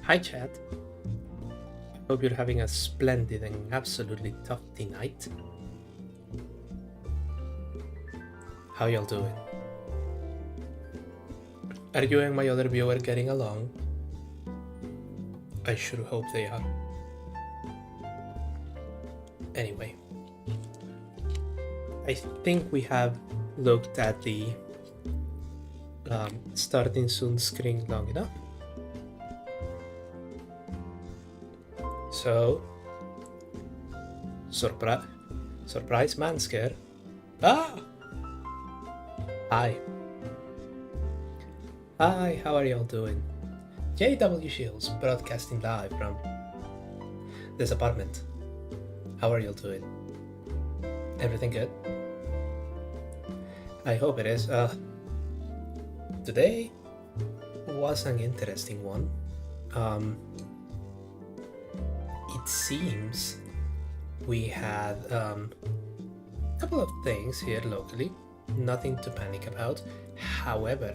Hi chat, hope you're having a splendid and absolutely toughy night. How y'all doing? Are you and my other viewer getting along? I sure hope they are. Anyway, I think we have looked at the starting soon screen long enough. So, surprise man scare. Ah! Hi, how are y'all doing? JW Shields broadcasting live from this apartment. How are y'all doing? Everything good? I hope it is. Today was an interesting one. It seems we had a couple of things here locally, nothing to panic about. However,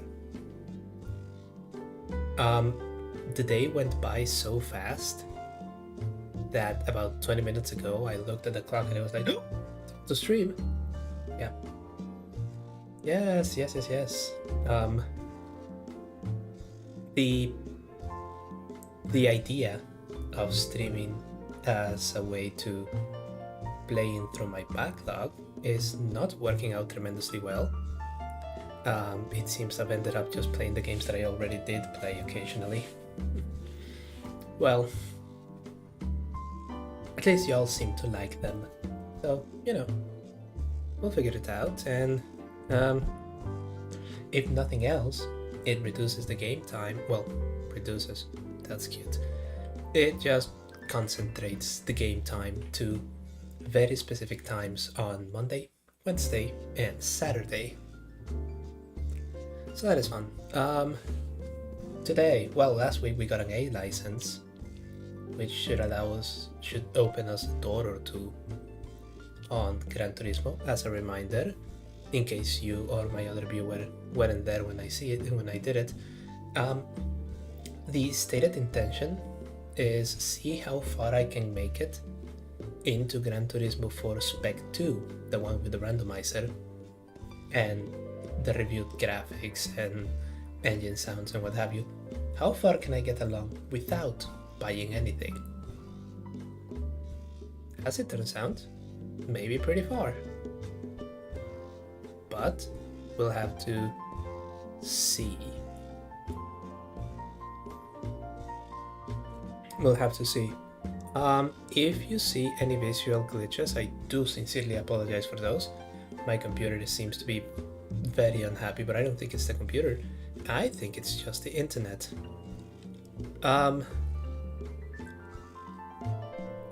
the day went by so fast that about 20 minutes ago I looked at the clock and it was like, oh, the stream. Yeah. Yes. The idea of streaming as a way to playing through my backlog is not working out tremendously well. It seems I've ended up just playing the games that I already did play occasionally. Well, at least y'all seem to like them. So, we'll figure it out, and if nothing else, it reduces the game time. Well, reduces, that's cute. It just concentrates the game time to very specific times on Monday, Wednesday, and Saturday. So that is fun. Today, well, last week we got an A license, which should open us a door or two on Gran Turismo. As a reminder, in case you or my other viewer weren't there when I did it, the stated intention is see how far I can make it into Gran Turismo for SPEC II, the one with the randomizer and the reviewed graphics and engine sounds and what have you. How far can I get along without buying anything? As it turns out, maybe pretty far. But we'll have to see. If you see any visual glitches, I do sincerely apologize for those. My computer seems to be very unhappy, but I don't think it's the computer. I think it's just the internet.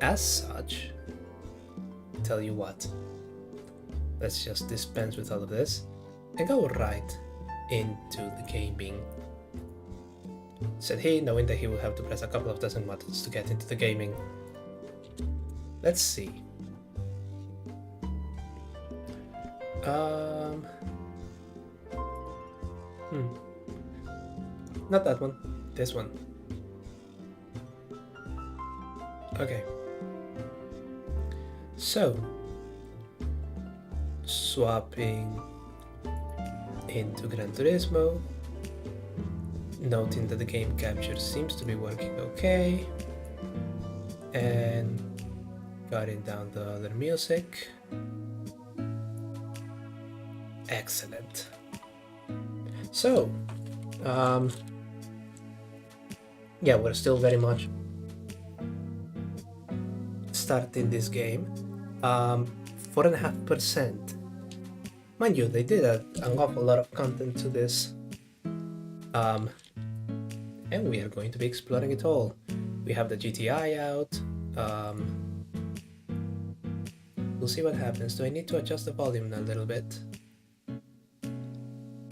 As such, tell you what, let's just dispense with all of this and go right into the gaming, said he, knowing that he will have to press a couple of dozen buttons to get into the gaming. Let's see. Not that one, this one. Okay. So, swapping into Gran Turismo, noting that the game capture seems to be working okay, and cutting down the other music. Excellent. So, yeah, we're still very much starting this game. 4.5%. Mind you, they did an awful lot of content to this. And we are going to be exploring it all. We have the GTI out. We'll see what happens. Do I need to adjust the volume a little bit?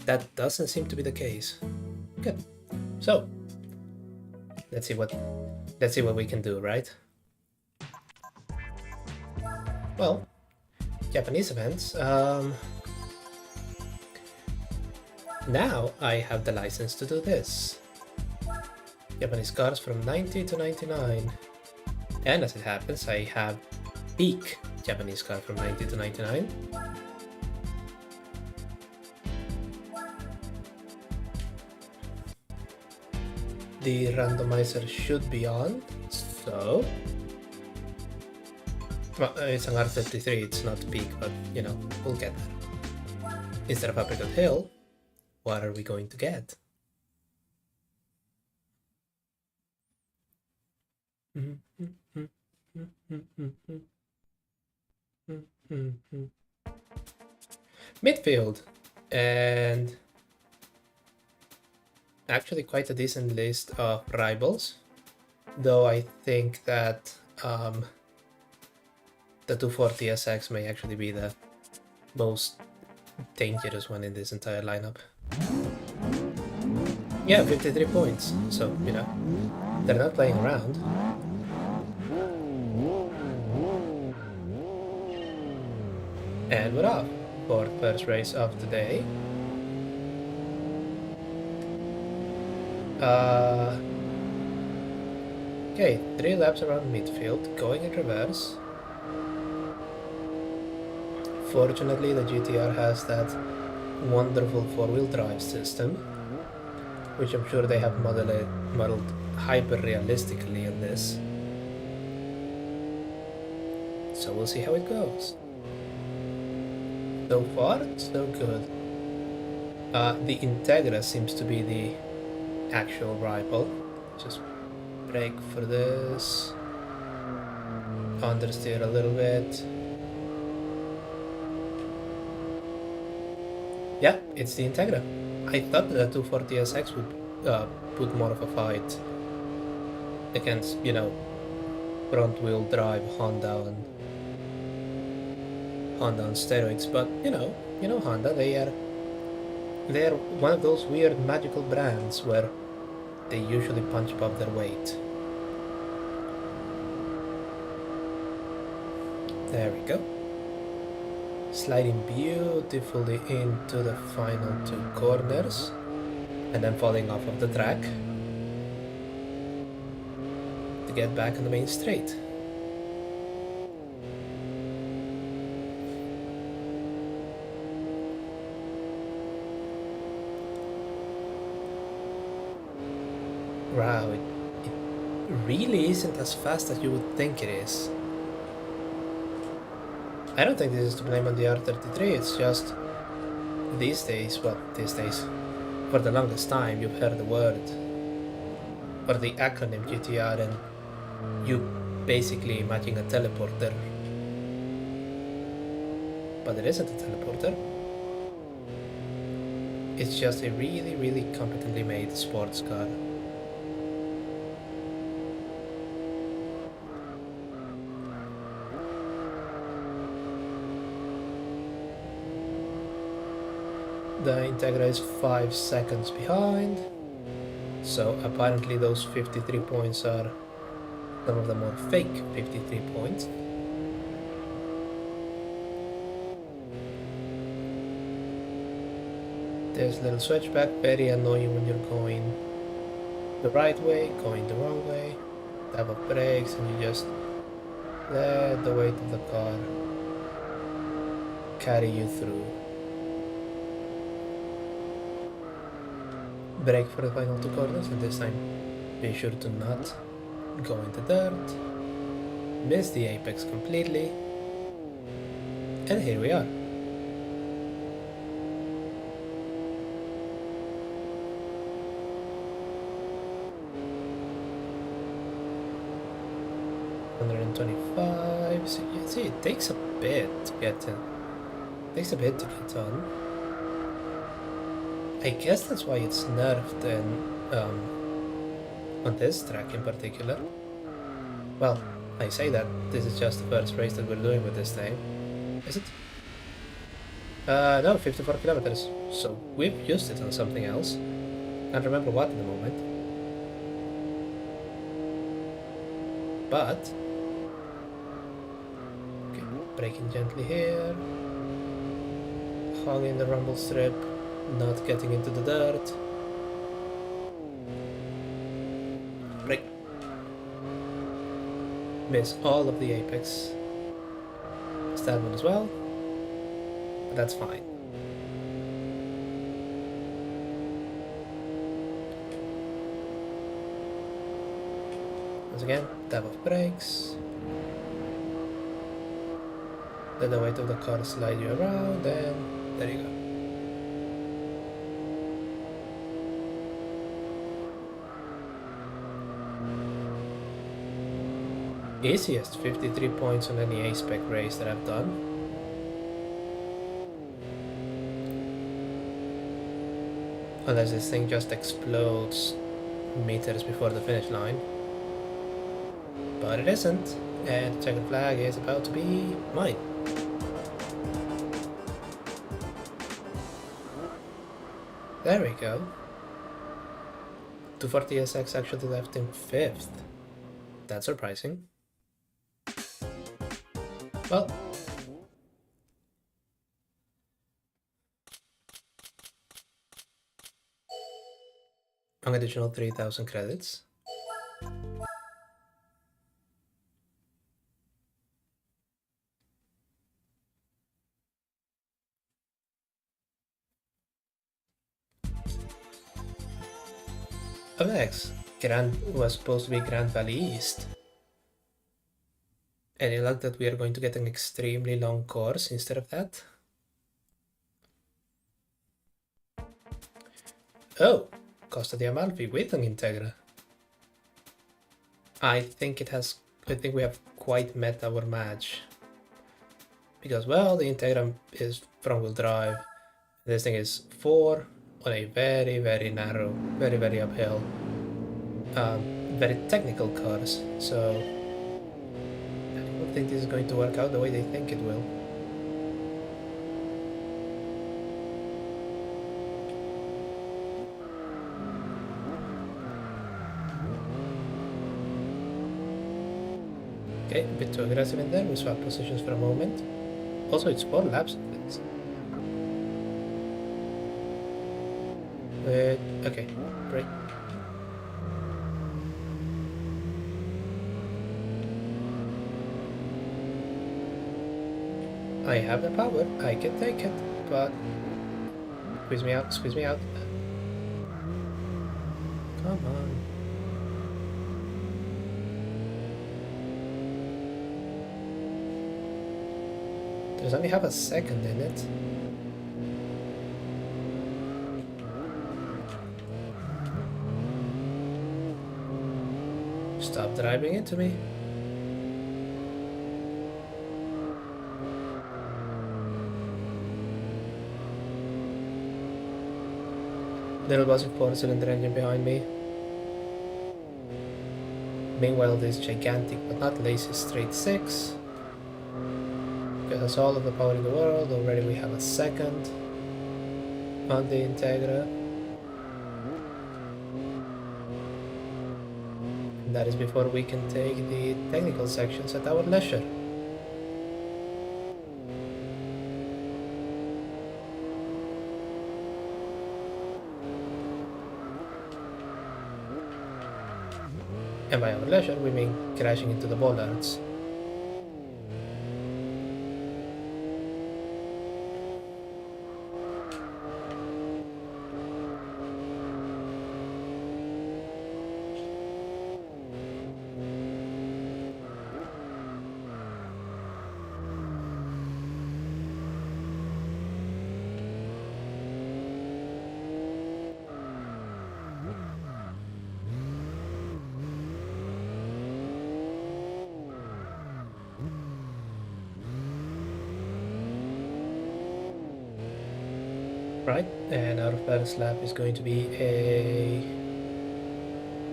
That doesn't seem to be the case. Good. So, let's see what we can do, right? Well, Japanese events. Now I have the license to do this. Japanese cars from 90 to 99. And as it happens, I have peak Japanese car from 90 to 99. The randomizer should be on, so... Well, it's an R33, it's not peak, but you know, we'll get there. Instead of Apricot Hill, what are we going to get? Midfield, and actually quite a decent list of rivals, though I think that the 240 SX may actually be the most dangerous one in this entire lineup. Yeah, 53 points, so, you know, they're not playing around. And we're off for the first race of the day. Okay, 3 laps around midfield, going in reverse. Fortunately, the GTR has that wonderful 4-wheel drive system, which I'm sure they have modeled hyper-realistically in this. So we'll see how it goes. So far, so good. The Integra seems to be the actual rival. Just brake for this. Understeer a little bit. Yeah, it's the Integra. I thought the 240SX would put more of a fight against, you know, front-wheel drive Honda on steroids, but you know Honda, they are one of those weird magical brands where they usually punch above their weight. There we go. Sliding beautifully into the final 2 corners and then falling off of the track to get back on the main straight. Wow, it really isn't as fast as you would think it is. I don't think this is to blame on the R33, it's just these days, for the longest time you've heard the word, or the acronym GTR, and you basically imagine a teleporter. But it isn't a teleporter. It's just a really, really competently made sports car. The Integra is 5 seconds behind, so apparently those 53 points are some of the more fake 53 points. There's a little switchback, very annoying when you're going the right way, going the wrong way, tap of brakes, and you just let the weight of the car carry you through. Brake for the final 2 corners, and this time be sure to not go into dirt. Miss the apex completely. And here we are. $125. So you see, it takes a bit to get on. I guess that's why it's nerfed on this track in particular. Well, I say that this is just the first race that we're doing with this thing. Is it? No, 54 kilometers. So we've used it on something else. Can't remember what at the moment. But... okay, braking gently here. Hogging the rumble strip. Not getting into the dirt. miss all of the apex. It's that one as well, but that's fine. Once again, tap of brakes. Let the weight of the car slide you around, and there you go. Easiest 53 points on any A-Spec race that I've done. Unless this thing just explodes meters before the finish line. But it isn't, and the checkered flag is about to be mine. There we go. 240SX actually left in 5th. That's surprising. Well, an additional 3,000 credits. Up next, was supposed to be Grand Valley East. Any luck that we are going to get an extremely long course instead of that? Oh, Costa di Amalfi with an Integra. I think we have quite met our match. Because, well, the Integra is front-wheel drive. This thing is 4 on a very, very narrow, very, very uphill, very technical cars. So I don't think this is going to work out the way they think it will. Okay, a bit too aggressive in there. We swap positions for a moment. Also, it's 4 laps. Okay, break. I have the power, I can take it, but squeeze me out, squeeze me out. Come on. There's only half a second in it. Stop driving into me. Little buzzing 4-cylinder engine behind me. Meanwhile, this gigantic but not lazy straight 6 gives us all of the power in the world. Already we have a second on the Integra. That is before we can take the technical sections at our leisure. And by our leisure, we mean crashing into the bollards. Right, and our first lap is going to be a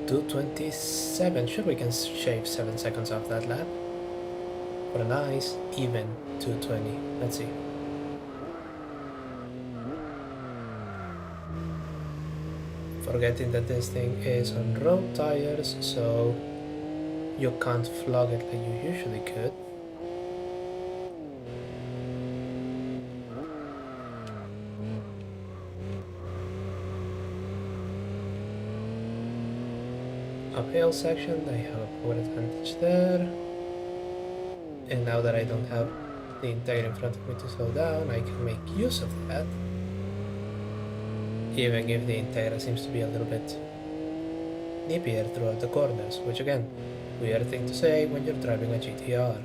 2:27. Sure, we can shave 7 seconds off that lap for a nice even 2:20. Let's see. Forgetting that this thing is on road tires, so you can't flog it like you usually could. Uphill section, they have a power advantage there. and now that I don't have the Integra in front of me to slow down, I can make use of that. Even if the Integra seems to be a little bit nippier throughout the corners, which again, weird thing to say when you're driving a GTR.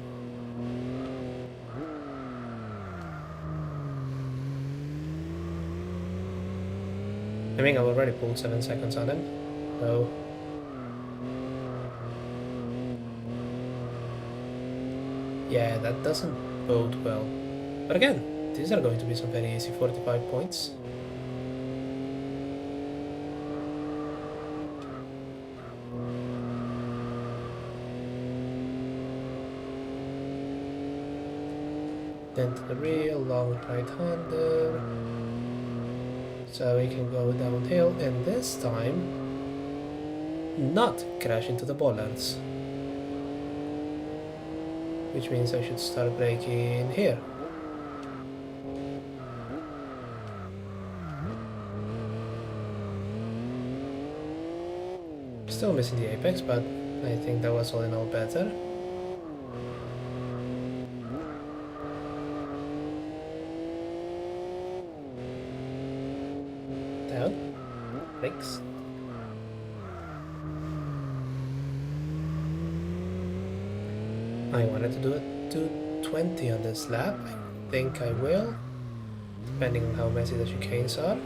I mean, I've already pulled 7 seconds on him, so... yeah, that doesn't bode well. But again, these are going to be some very easy 45 points. Then to the real long right-hander. So we can go downhill and this time not crash into the bollards. Which means I should start braking here. Still missing the apex, but I think that was all in all better. Down. Brakes. I wanted to do a 220 on this lap. I think I will, depending on how messy the chicanes are.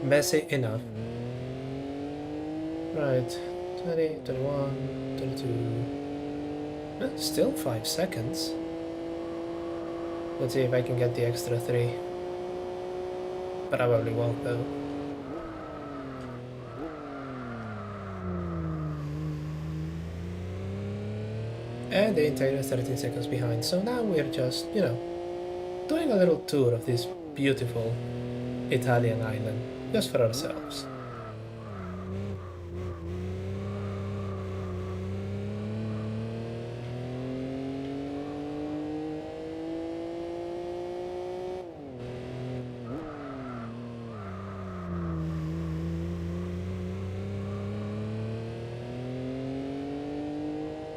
Messy enough. Right, 20, 21, 22. Still 5 seconds. Let's see if I can get the extra 3. Probably won't though. And the Integra is 13 seconds behind, so now we're just, you know, doing a little tour of this beautiful Italian island, just for ourselves.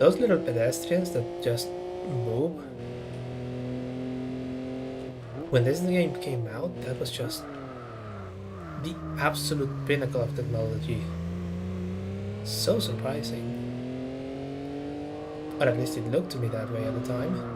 Those little pedestrians that just move. When this game came out, that was just the absolute pinnacle of technology. So surprising. Or at least it looked to me that way at the time.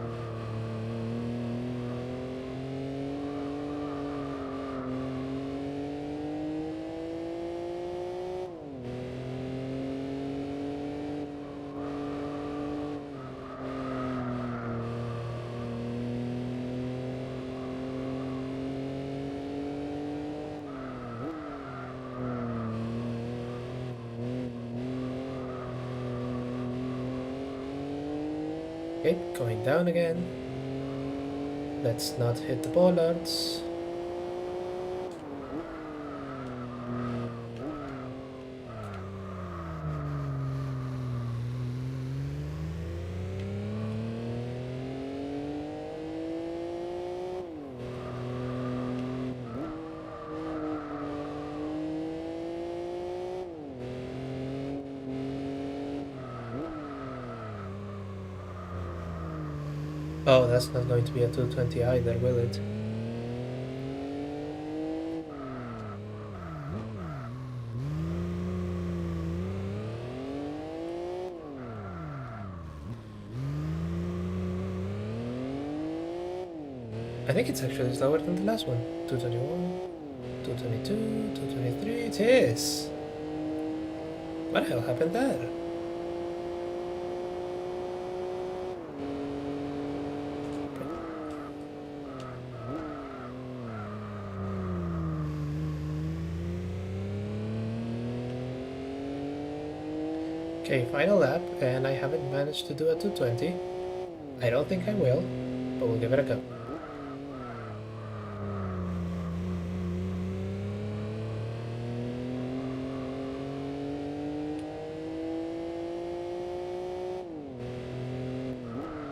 Okay, going down again. Let's not hit the bollards. Oh, that's not going to be a 220 either, will it? I think it's actually slower than the last one. 221, 222, 223, it is! What the hell happened there? Okay, final lap, and I haven't managed to do a 220. I don't think I will, but we'll give it a go.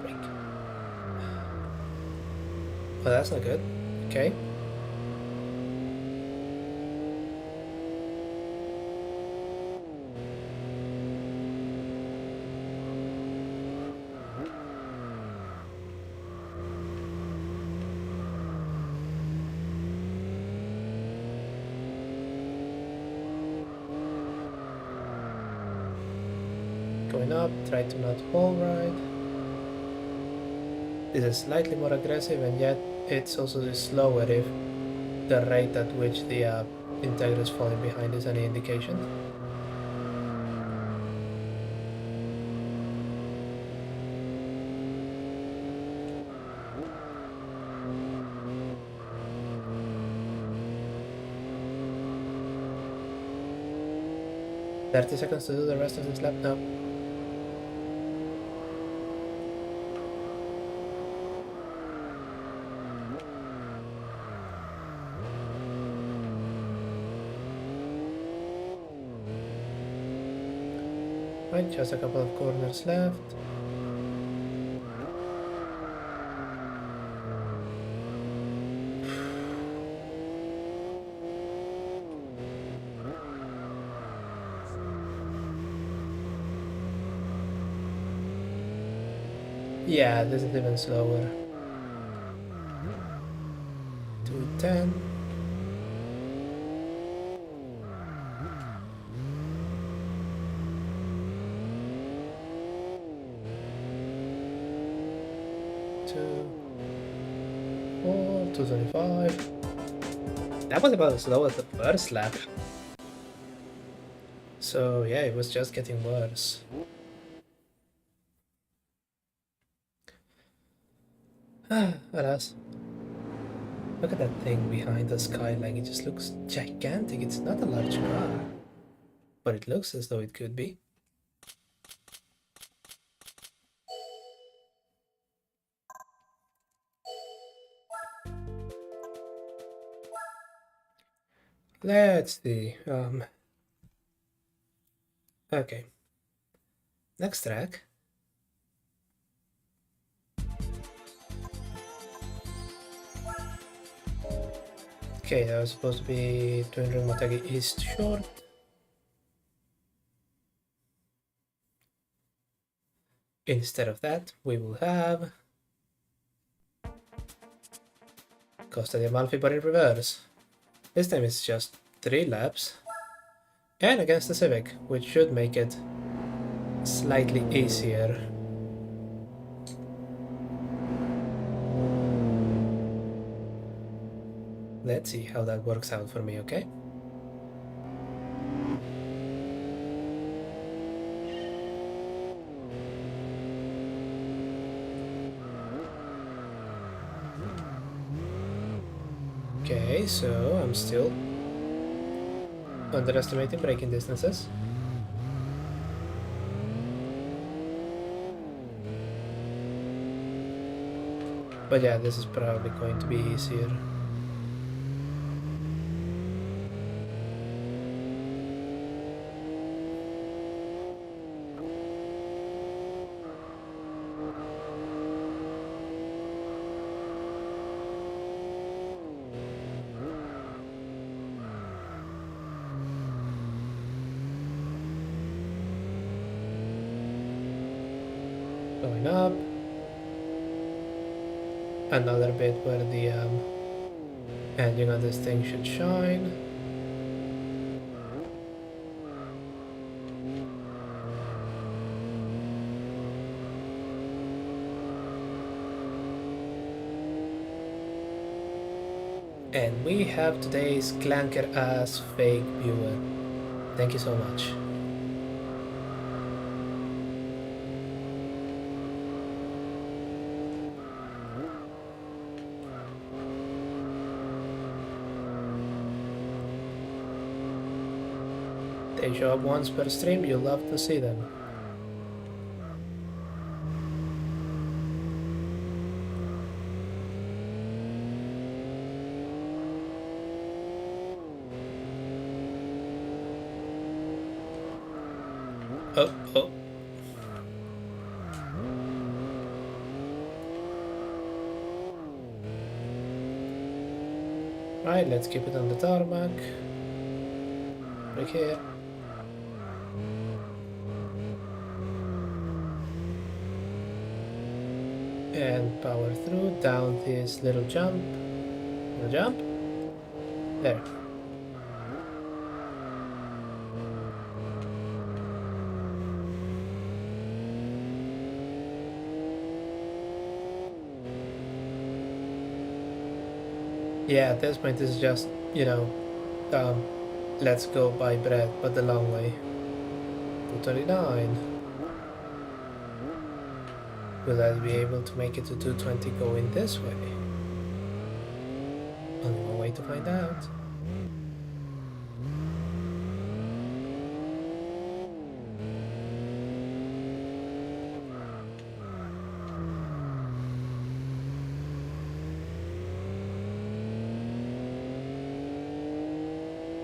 Brake. Oh, that's not good. Okay. Going up, try to not wall ride. This is slightly more aggressive, and yet it's also slower if the rate at which the Integra is falling behind is any indication. "30 seconds to do the rest of this lap now." Right, just a couple of corners left. Yeah, this is even slower. 210. Two, 4, 225. That was about as slow as the first lap. So yeah, it was just getting worse. Alas. Look at that thing behind the skyline, it just looks gigantic. It's not a large car, but it looks as though it could be. Let's see. Okay. Next track. Okay, that was supposed to be Twin Ring Motegi East Short. Instead of that, we will have Costa di Amalfi, but in reverse. This time it's just 3 laps. And against the Civic, which should make it slightly easier. Let's see how that works out for me, okay? Okay, so I'm still underestimating braking distances. But yeah, this is probably going to be easier. Going up. Another bit where the engine on this thing should shine. And we have today's clanker ass fake viewer. Thank you so much. They show up once per stream, you'll love to see them. Oh. Right, let's keep it on the tarmac. Right here. And power through, down this little jump. Little jump. There. Yeah, at this point it's just, um, let's go buy bread, but the long way. 229. Will I be able to make it to 220 going this way? Only one way to find out.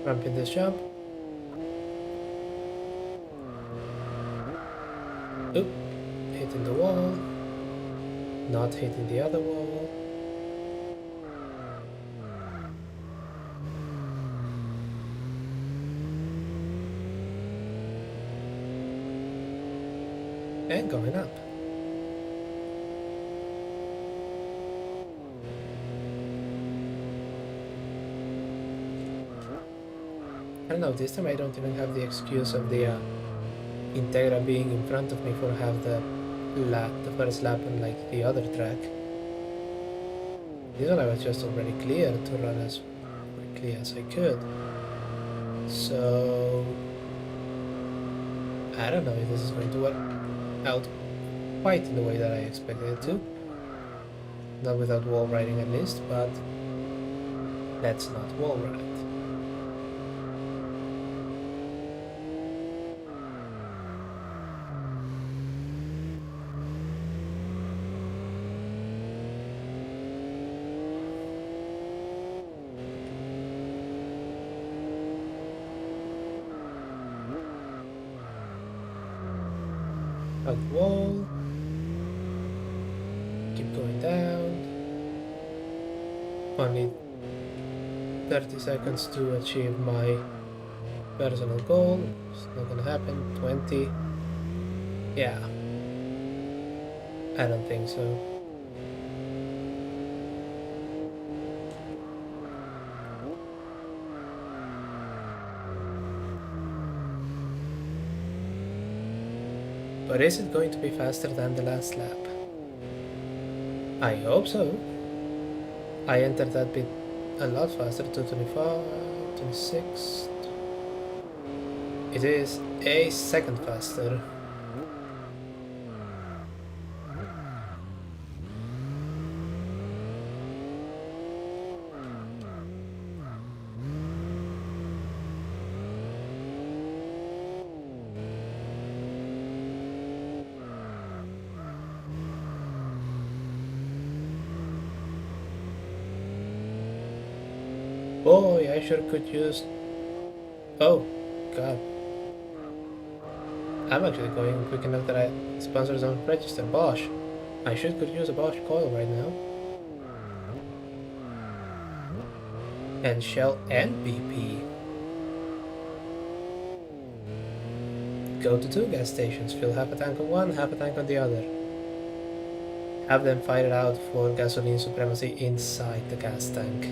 Ramping this jump. Oop, hitting the wall. Not hitting the other wall. And going up. I don't know, this time I don't even have the excuse of the Integra being in front of me for half the first lap on like the other track. This one I was just already clear to run as quickly as I could. So I don't know if this is going to work out quite in the way that I expected it to. Not without wall riding at least, but let's not wall ride. Hug wall. Keep going down. Only 30 seconds to achieve my personal goal. It's not gonna happen. 20. Yeah. I don't think so. But is it going to be faster than the last lap? I hope so. I entered that bit a lot faster, 225, 26. It is a second faster. Boy, I sure could use... Oh, god. I'm actually going quick enough that sponsors don't register. Bosch. I should could use a Bosch coil right now. And Shell and BP. Go to 2 gas stations, fill half a tank on one, half a tank on the other. Have them fight it out for gasoline supremacy inside the gas tank.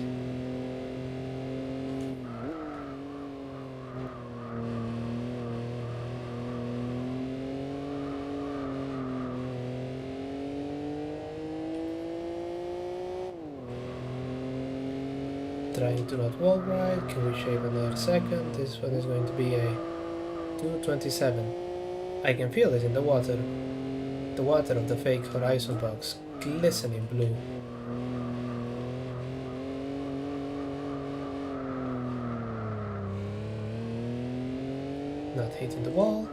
Trying to not wall ride. Can we shave another second? This one is going to be a 227. I can feel it in the water. The water of the fake horizon box, glistening blue. Not hitting the wall.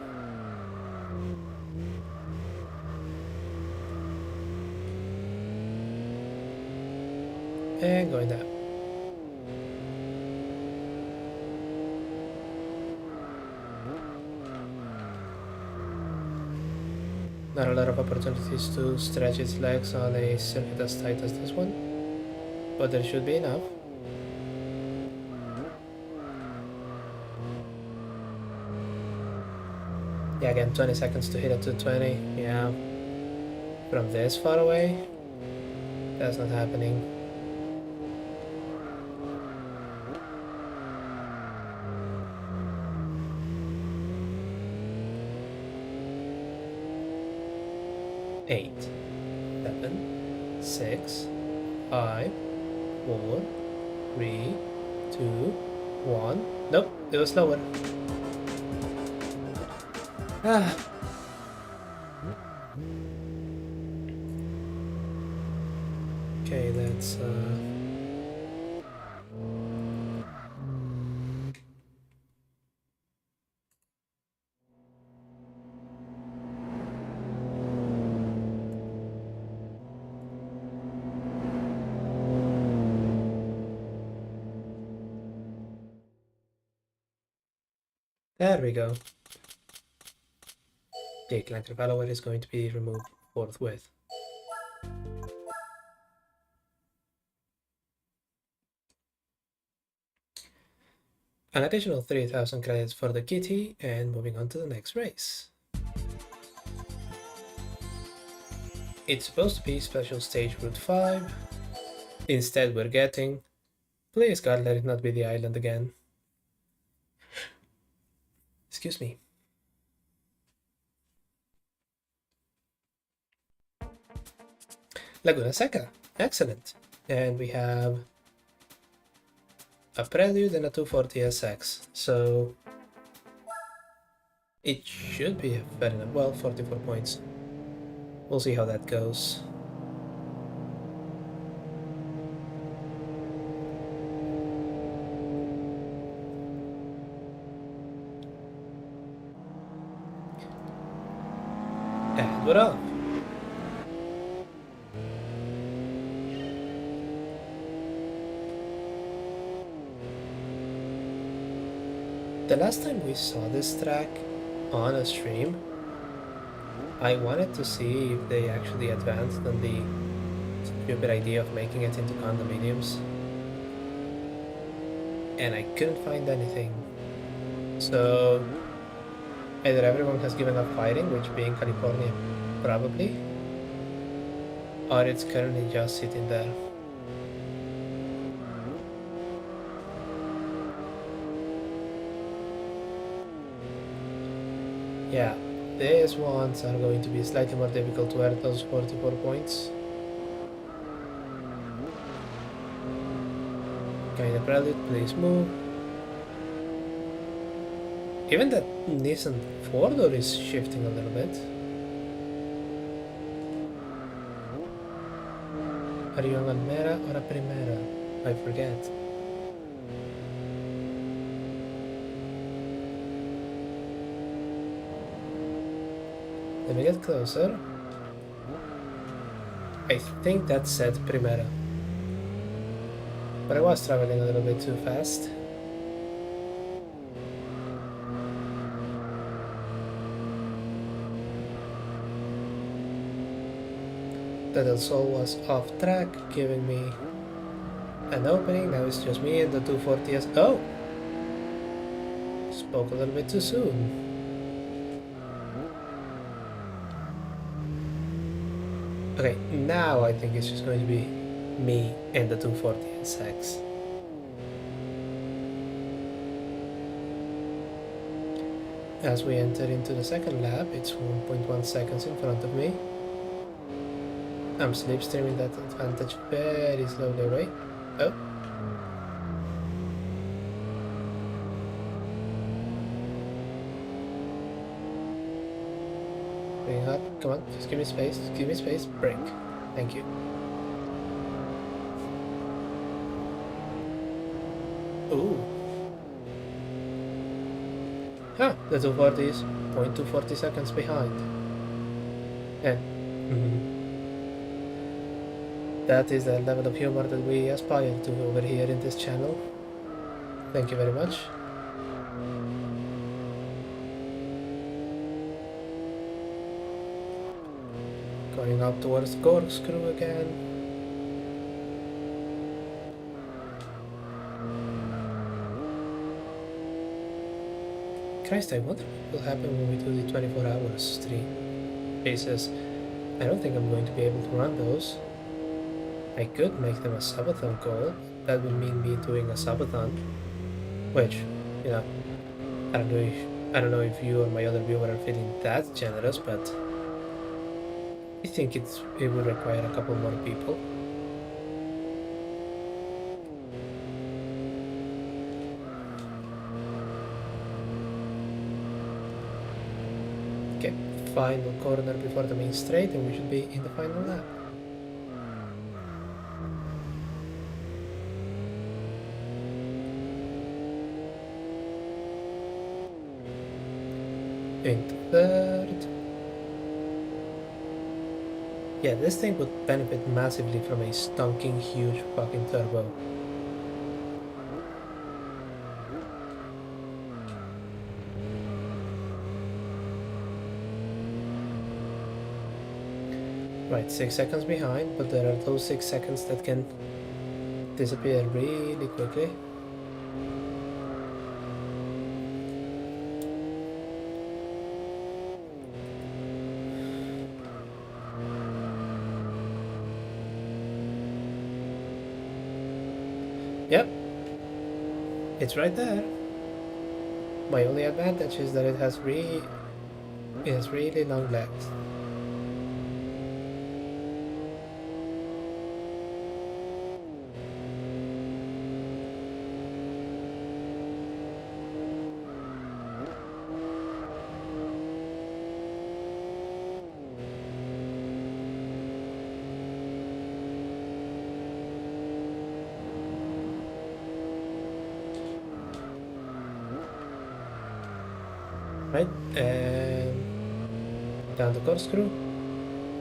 And going down. Not a lot of opportunities to stretch its legs on a circuit as tight as this one, but there should be enough. Yeah, again, 20 seconds to hit at 220. Yeah, from this far away, that's not happening. Eight, 7, 6, 5, 4, 3, 2, 1. Nope, it was slower. Ah. Okay, let's there we go. The clunker follower is going to be removed forthwith. An additional 3,000 credits for the kitty, and moving on to the next race. It's supposed to be special stage route 5. Instead we're getting... Please God, let it not be the island again. Excuse me. Laguna Seca. Excellent. And we have a Prelude and a 240 SX. So it should be fair enough. Well, 44 points. We'll see how that goes. And we're off. The last time we saw this track on a stream, I wanted to see if they actually advanced on the stupid idea of making it into condominiums, and I couldn't find anything. So either everyone has given up fighting, which being California probably, or it's currently just sitting there. Yeah, these ones are going to be slightly more difficult to earn those 44 points. Kind of Prelude, please move. Even that Nissan 4-door is shifting a little bit. Are you on Almera or a Primera? I forget. Let me get closer. I think that said Primera. But I was traveling a little bit too fast. The Del Sol was off track, giving me an opening. Now it's just me and the 240S. Oh! Spoke a little bit too soon. Okay, now I think it's just going to be me and the 240SX. As we enter into the second lap, it's 1.1 seconds in front of me. I'm slipstreaming that advantage very slowly away. Oh. Bring up, come on, just give me space, brake. Thank you. Ooh. Huh, the 240 is 0.240 seconds behind. And that is the level of humor that we aspire to over here in this channel. Thank you very much. Going up towards the corkscrew again. Christ, I wonder what will happen when we do the 24 hours stream races. I don't think I'm going to be able to run those. I could make them a subathon goal. That would mean me doing a subathon, which, you know, I don't know if you or my other viewer are feeling that generous, but I think it would require a couple more people. final corner before the main straight, and we should be in the final lap. Into third. Yeah, this thing would benefit massively from a stonking huge fucking turbo. Right, 6 seconds behind, but there are those 6 seconds that can disappear really quickly. Yep, it's right there. My only advantage is that it has really long legs. Right, and down the corkscrew.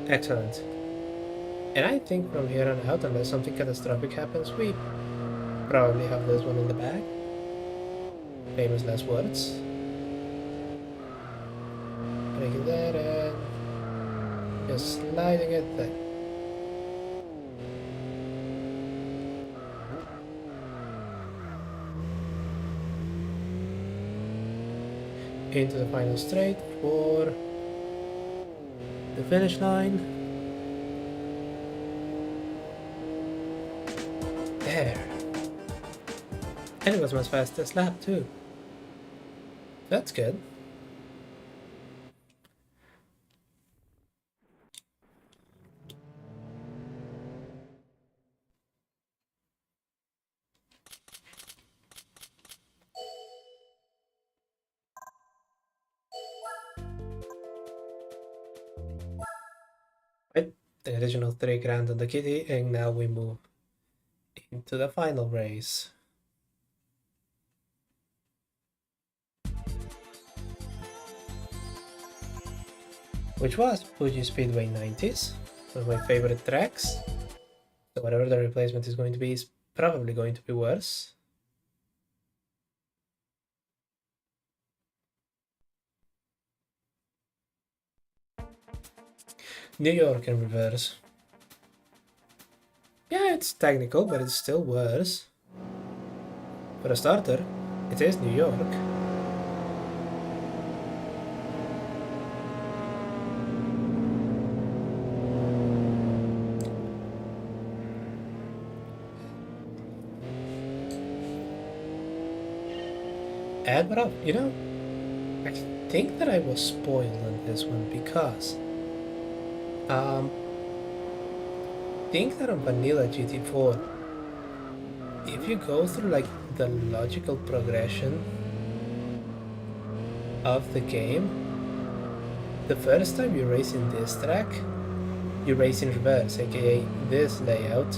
Excellent. And I think from here on out, unless something catastrophic happens, we probably have this one in the bag. Famous last words. Breaking that and just sliding it there. Into the final straight for the finish line. There. And it was my fastest lap too. That's good. Right, the additional 3 grand on the kitty, and now we move into the final race. Which was Fuji Speedway 90s, one of my favorite tracks. So whatever the replacement is going to be is probably going to be worse. New York in reverse. Yeah, it's technical, but it's still worse. For a starter, it is New York. But you know, I think that I was spoiled on this one because think that on vanilla GT4, if you go through like the logical progression of the game, the first time you race in this track, you race in reverse, aka this layout,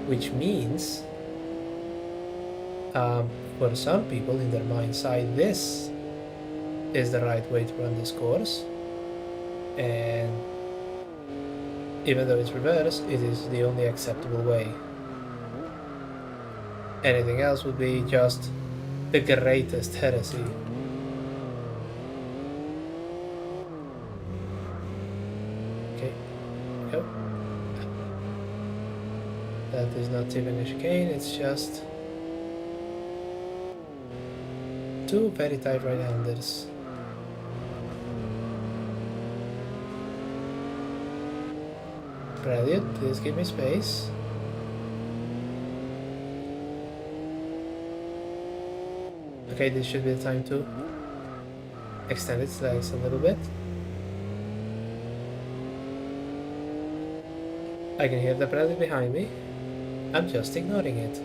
which means for some people in their mind's eye, this is the right way to run this course, and even though it's reverse, it is the only acceptable way. Anything else would be just the greatest heresy. Okay, go. That is not even a chicane, it's just 2 very tight right-handers. Brilliant, please give me space. Okay, this should be the time to extend its legs a little bit. I can hear the Bradley behind me. I'm just ignoring it.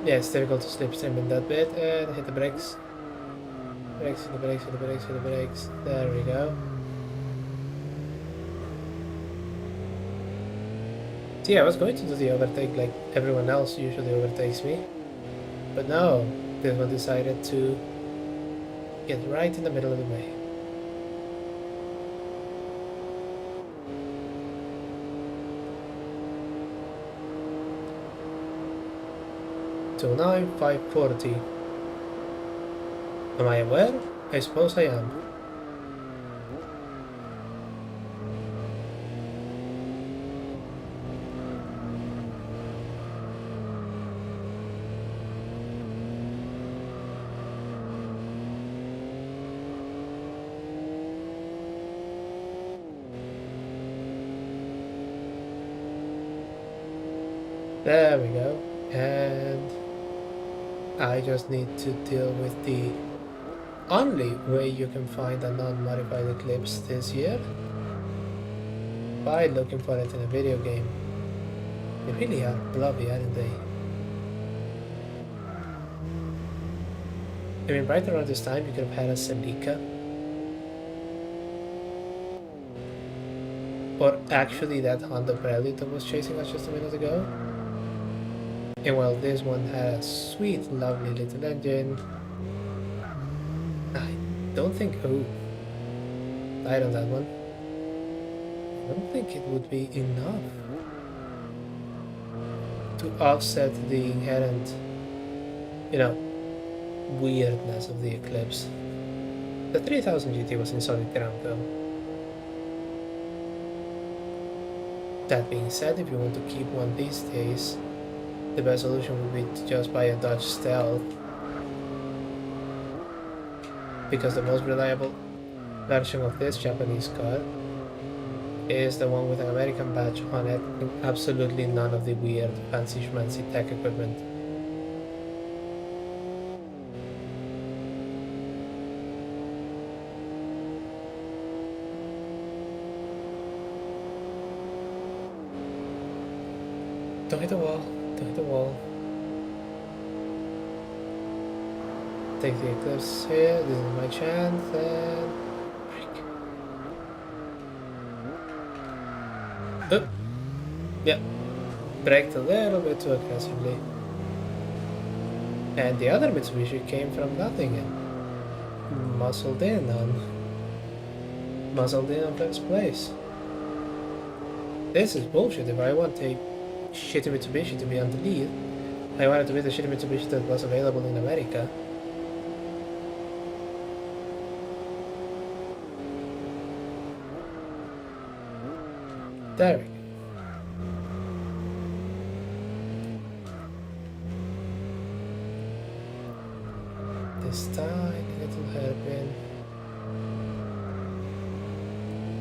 Yeah, it's difficult to slipstream in that bit, and hit the brakes. Brakes, hit the brakes, hit the brakes, hit the brakes. There we go. See, I was going to do the overtake like everyone else usually overtakes me. But no, this one decided to get right in the middle of the way. So now I'm 540. Am I aware? I suppose I am. There we go. And I just need to deal with the only way you can find a non-modified Eclipse this year, by looking for it in a video game. They really are blobby, aren't they? I mean, right around this time you could have had a Celica. Or actually that Honda Prelude that was chasing us just a minute ago. And while this one had a sweet, lovely little engine, I don't think... Oh, died on that one. I don't think it would be enough to offset the inherent, you know, weirdness of the Eclipse. The 3000 GT was in solid ground though. That being said, if you want to keep one these days, the best solution would be to just buy a Dodge Stealth, because the most reliable version of this Japanese car is the one with an American badge on it and absolutely none of the weird fancy schmancy tech equipment. Don't hit the wall, don't hit the wall. Take the Eclipse here, this is my chance, and... Oh. Yep, braked a little bit too aggressively. And the other Mitsubishi came from nothing and muscled in on first place. This is bullshit. If I want a shitty Mitsubishi to be on the lead, I want it to be the shitty Mitsubishi that was available in America. There we go. This tiny little hairpin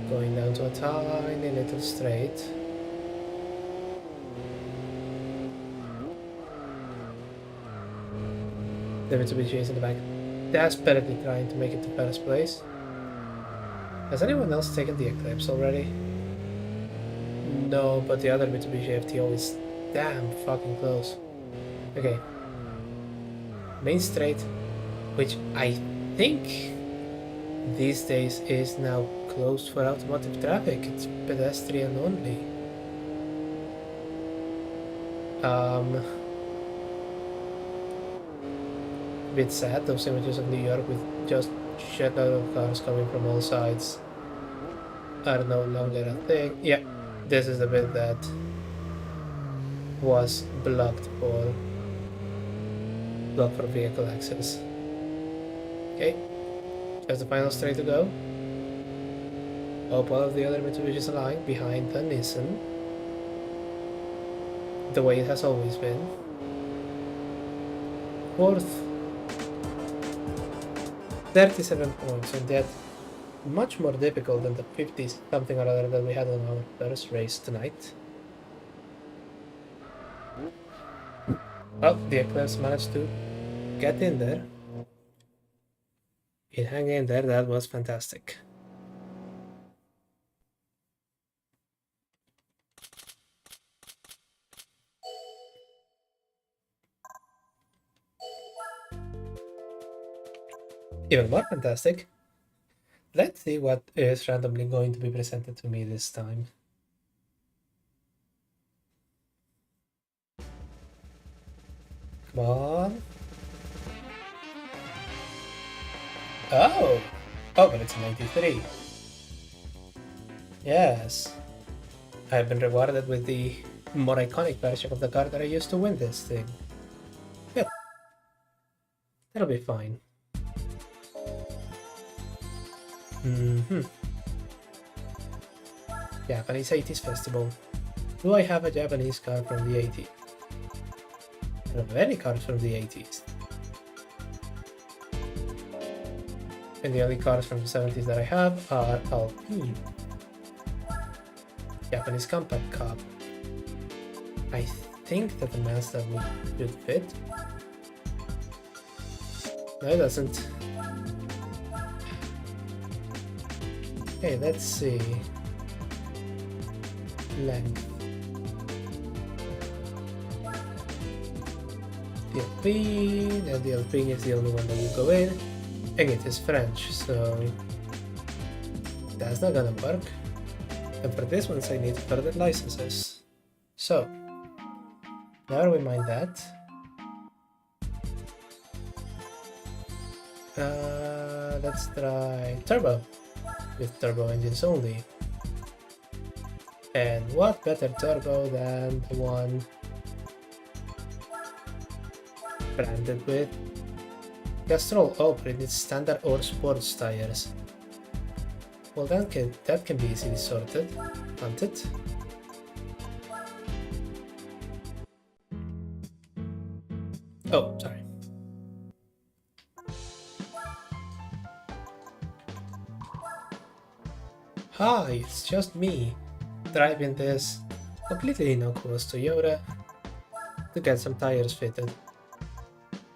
going down to a tiny little straight. The Mitsubishi is in the back, desperately trying to make it to first place. Has anyone else taken the Eclipse already? No, but the other Mitsubishi FTO is damn fucking close. Okay. Main straight, which I think these days is now closed for automotive traffic. It's pedestrian only. Bit sad, those images of New York with just shitload of cars coming from all sides are no longer a thing. Yeah, this is the bit that was blocked for vehicle access. Okay, there's the final straight to go. Hope all of the other Mitsubishis align behind the Nissan, the way it has always been. Fourth, 37 points, and that much more difficult than the 50 something or other that we had on our first race tonight. Well, the Eclipse managed to get in there. It hung in there, that was fantastic. Even more fantastic. Let's see what is randomly going to be presented to me this time. Come on. Oh! Oh, but it's an 83. Yes. I've been rewarded with the more iconic version of the card that I used to win this thing. Good. That'll be fine. Japanese 80s Festival. Do I have a Japanese card from the 80s? I don't have any cards from the 80s. And the only cards from the 70s that I have are Alpine. Japanese Compact Cup. I think that the Mazda would fit. No, it doesn't. Okay, let's see. Length. The Alpine, and the Alpine is the only one that will go in. And it is French, so that's not gonna work. And for this one, I need further licenses. So, never we mind that. Let's try turbo, with turbo engines only. And what better turbo than the one branded with Castrol? Oh, but it needs standard or sports tires. Well, that can be easily sorted, can't it? Oh, sorry. Hi, it's just me, driving this completely innocuous Toyota to get some tires fitted.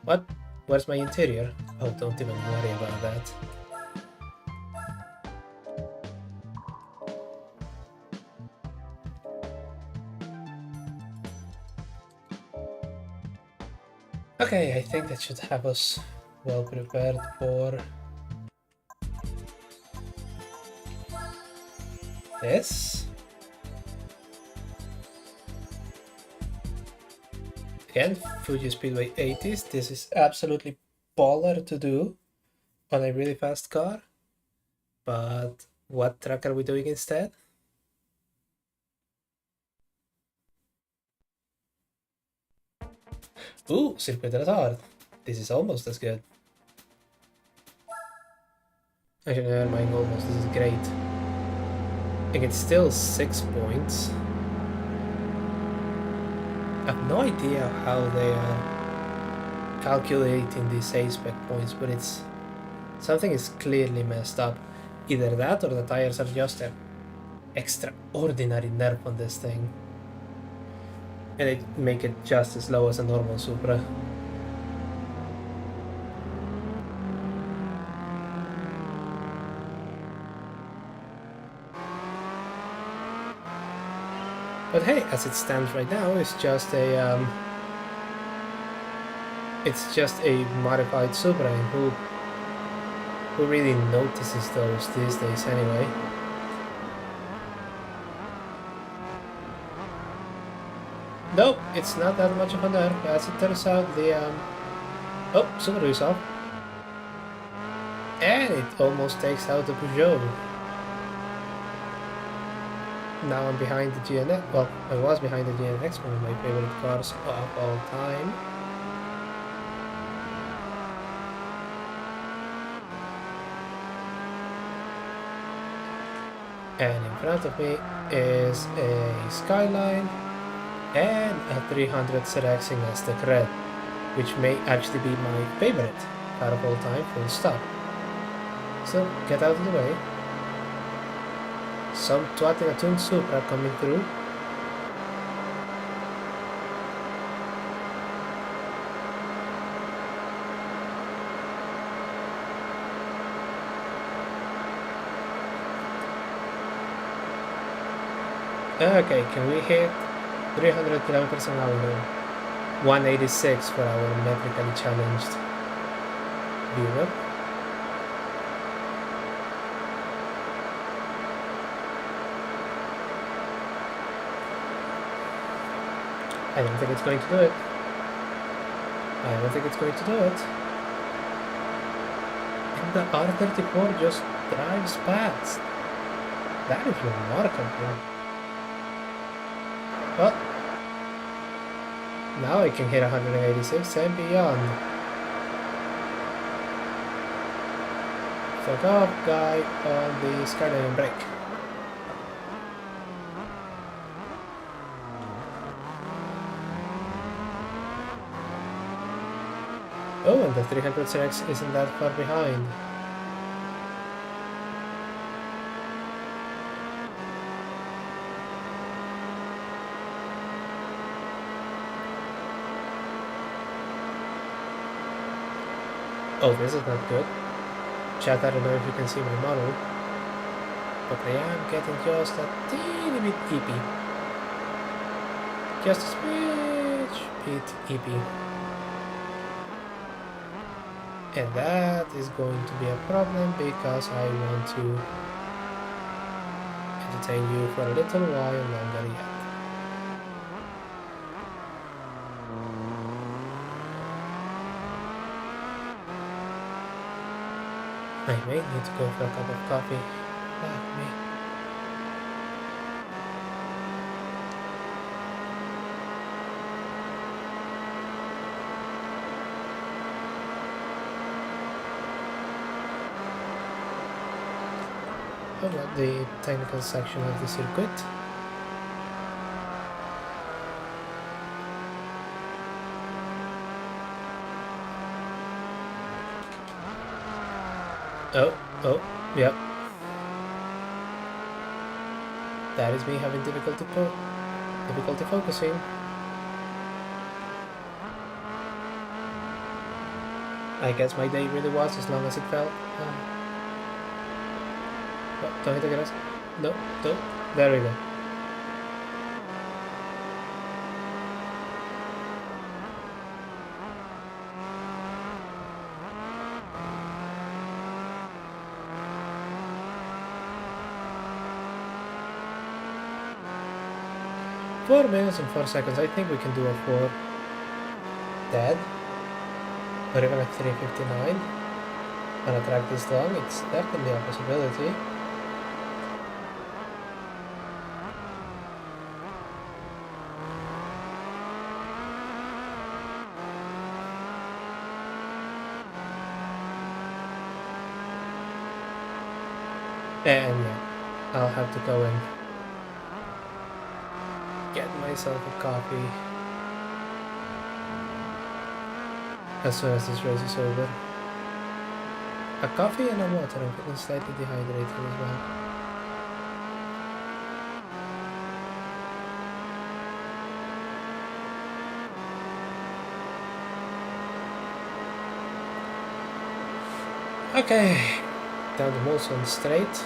What? Where's my interior? Oh, don't even worry about that. Okay, I think that should have us well prepared for this. Again, Fuji Speedway 80s. This is absolutely baller to do on a really fast car. But what track are we doing instead? Ooh, Circuit Retard. This is almost as good. Actually, never mind, almost. This is great. And it's still 6 points. I have no idea how they are calculating these SPEC points, but something is clearly messed up. Either that or the tires are just an extraordinary nerf on this thing. And they make it just as low as a normal Supra. But hey, as it stands right now, it's just a modified Supra, and who really notices those these days anyway? Nope, it's not that much of a nerf. As it turns out, the oh, Subaru is off, and it almost takes out the Peugeot. Now I'm behind the GNX. Well, I was behind the GNX, one of my favorite cars of all time. And in front of me is a Skyline and a 300 Racing Aztec Red, which may actually be my favorite car of all time, full stop. So get out of the way. Some twat in a tuned Supra coming through. Okay, can we hit 300 kilometers an hour? 186 for our metrically challenged viewer. I don't think it's going to do it. I don't think it's going to do it. And the R34 just drives past. That is remarkable. Well, now I can hit 186 and beyond. Fuck off, guy, on the skydiving brake. Oh, and the 300X isn't that far behind. Oh, this is not good. Chat, I don't know if you can see my model, but I am getting just a teeny bit eepy. Just a smidge bit eepy. And that is going to be a problem because I want to entertain you for a little while longer yet. I may need to go for a cup of coffee. Fuck me. About the technical section of the circuit. Oh, yep. That is me having difficulty focusing. I guess my day really was as long as it felt. Oh, don't hit the gas. No. There we go. Four minutes and 4 seconds. I think we can do a 4 dead. Or even a 3:59. On a track this long, it's definitely a possibility. And yeah, I'll have to go and get myself a coffee as soon as this race is over. A coffee and a water. I'm feeling slightly dehydrated as well. Okay, down the Molson straight.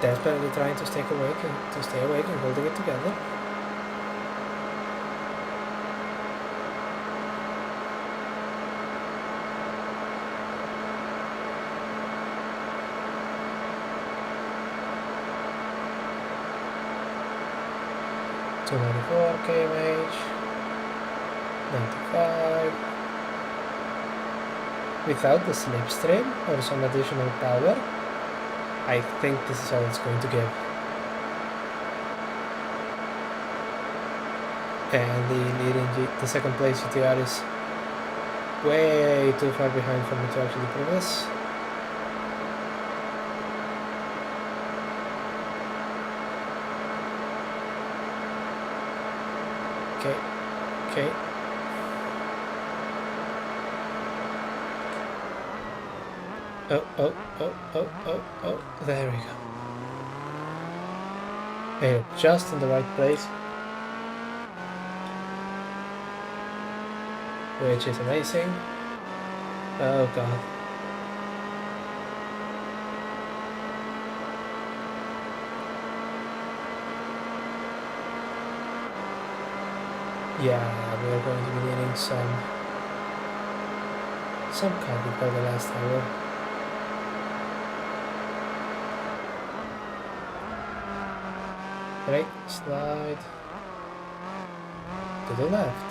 Desperately trying to stay awake and holding it together. .294 kmh, 95. Without the slipstream or some additional power, I think this is all it's going to give. And the second place GTR is way too far behind for me to actually prove this. Okay. Oh, there we go. And just in the right place. Which is amazing. Oh god. Yeah, we are going to be needing some coffee for the last hour. Brake, slide to the left.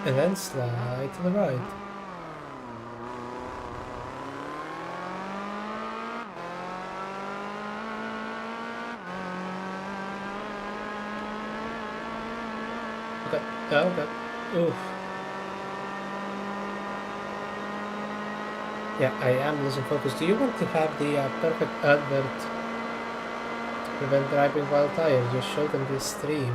And then slide to the right. Okay, okay. Oof. Yeah, I am losing focus. Do you want to have the perfect advert to prevent driving while tired? Just show them this stream.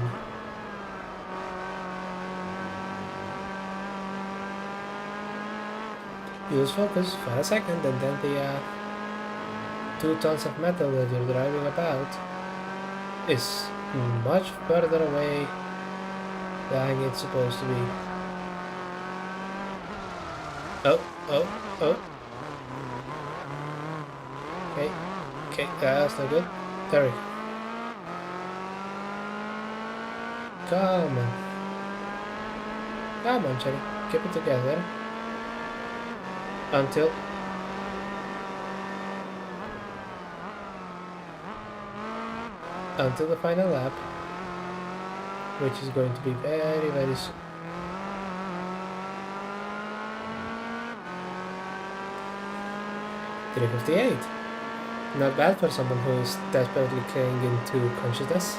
You lose focus for a second, and then the 2 tons of metal that you're driving about is much further away than it's supposed to be. Oh, oh, oh. Okay, okay, that's not good. There we go. Come on. Come on, Cherry. Keep it together. Until the final lap, which is going to be very, very soon. .358. Not bad for someone who is desperately clinging into consciousness.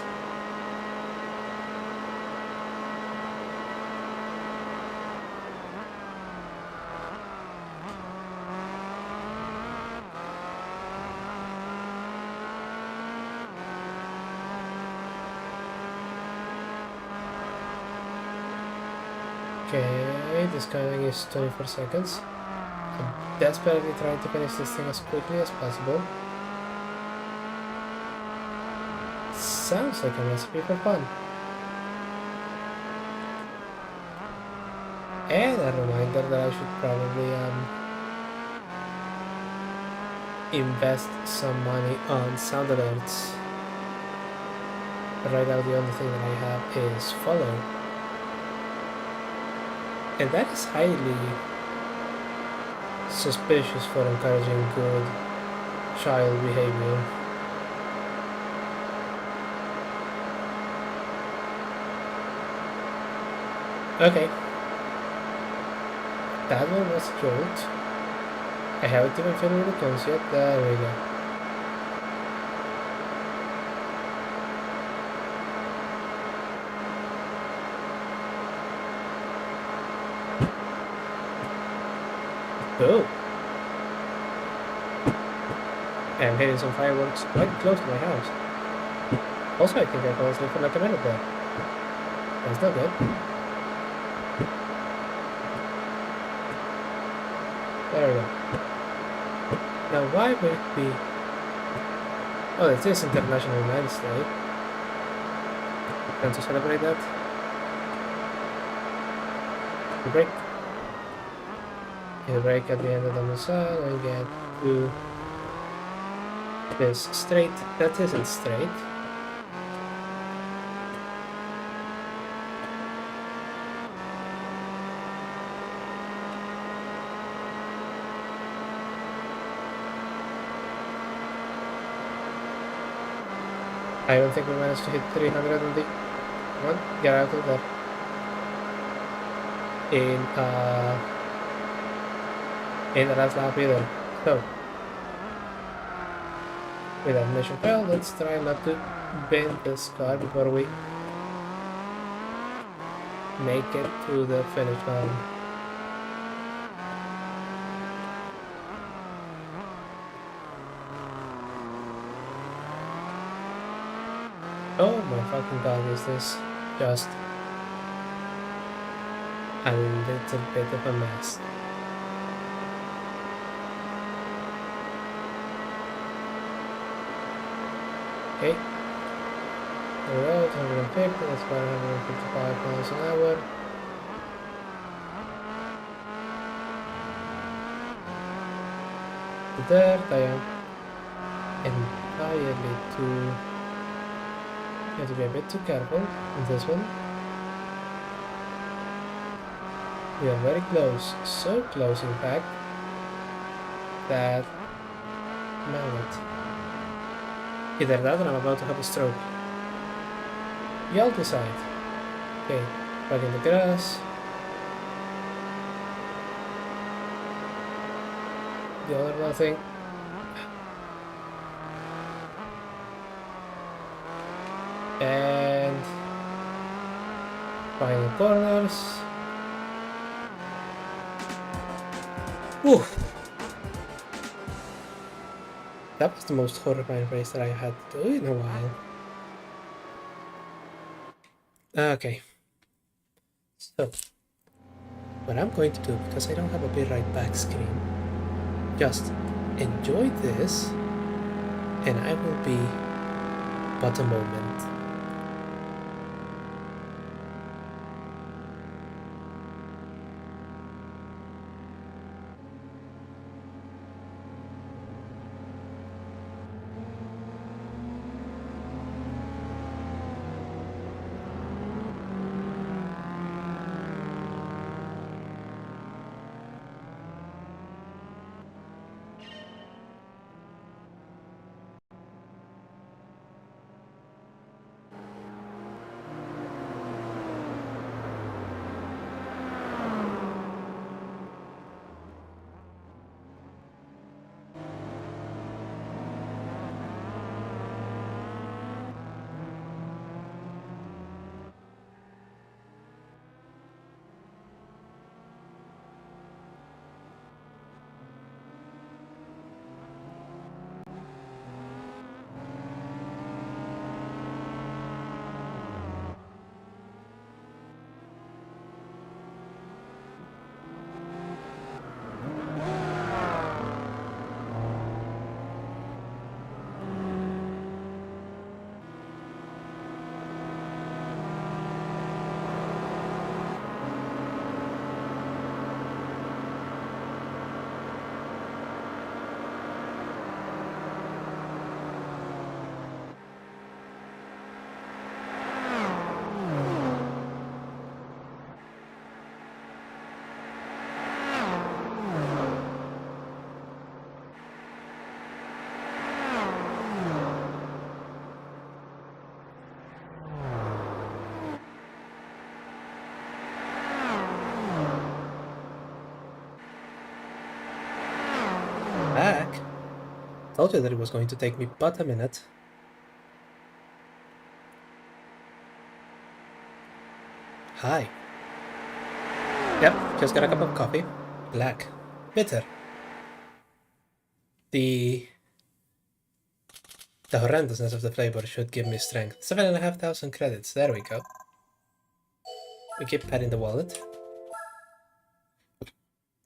Okay, this counting is 24 seconds. I'm desperately trying to finish this thing as quickly as possible. Sounds like a recipe for fun. And a reminder that I should probably invest some money on sound alerts. But right now the only thing that I have is follow. And that is highly suspicious for encouraging good child behavior. Okay. That one was a jolt. I haven't even filled with the cones yet. There we go. Oh! I'm hitting some fireworks quite close to my house. Also, I think I fell asleep for like a minute there. That's not good. There we go. Now, why would it be... Oh, it is International Men's Day. Plan to celebrate that. The break. Hit a break at the end of the massage and get to this straight. That isn't straight. I don't think we managed to hit 300 on the one. Get out of there. In the last lap either. So, with that mission failed, let's try not to bend this car before we make it to the finish line. Oh my fucking god, is this just a little bit of a mess. Okay. The road, 150, that's about 155 miles an hour. The dirt, I am entirely too... You have to be a bit too careful with this one. We are very close, so close in fact, that mallet. Either that or I'm about to have a stroke. Y'all decide. Okay, back in the grass. The other nothing. And final corners. Oof. That was the most horrifying race that I had to do in a while. Okay. So, what I'm going to do, because I don't have a be right back screen, just enjoy this, and I will be but a moment. Back? Told you that it was going to take me but a minute. Hi. Yep, just got a cup of coffee. Black. Bitter. The horrendousness of the flavor should give me strength. 7,500 credits. There we go. We keep patting the wallet.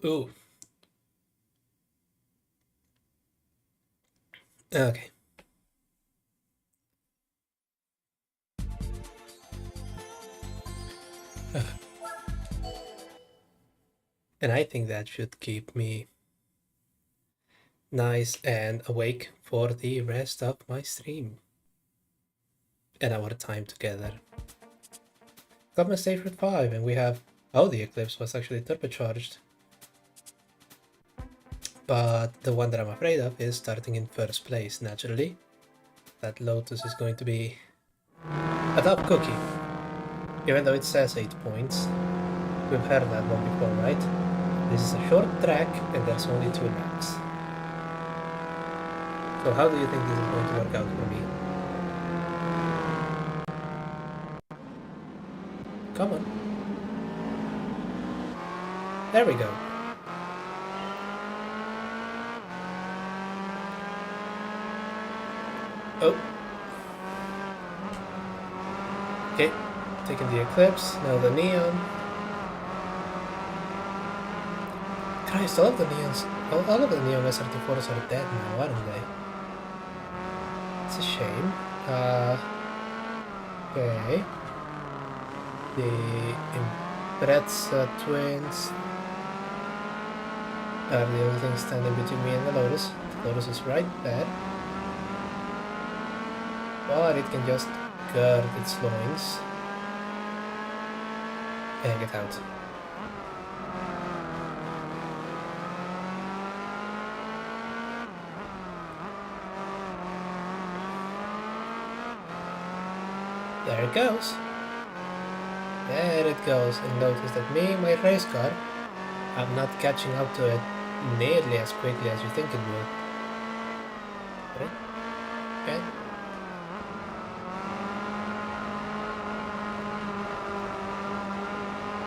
Ooh. Okay. And I think that should keep me nice and awake for the rest of my stream and our time together. Got my stage with 5 and we have... Oh, the Eclipse was actually turbocharged. But the one that I'm afraid of is starting in first place, naturally. That Lotus is going to be a tough cookie. Even though it says 8 points. We've heard that one before, right? This is a short track and there's only 2 laps. So how do you think this is going to work out for me? Come on. There we go. Oh. Okay, taking the Eclipse, now the Neon. Christ, all of the Neons, all of the Neon SRT4s are dead now, aren't they? It's a shame. Okay. The Impreza twins are the only thing standing between me and the Lotus. The Lotus is right there. But it can just guard its loins and get out. There it goes. There it goes. And notice that me and my race car, I'm not catching up to it nearly as quickly as you think it will. Right? Okay.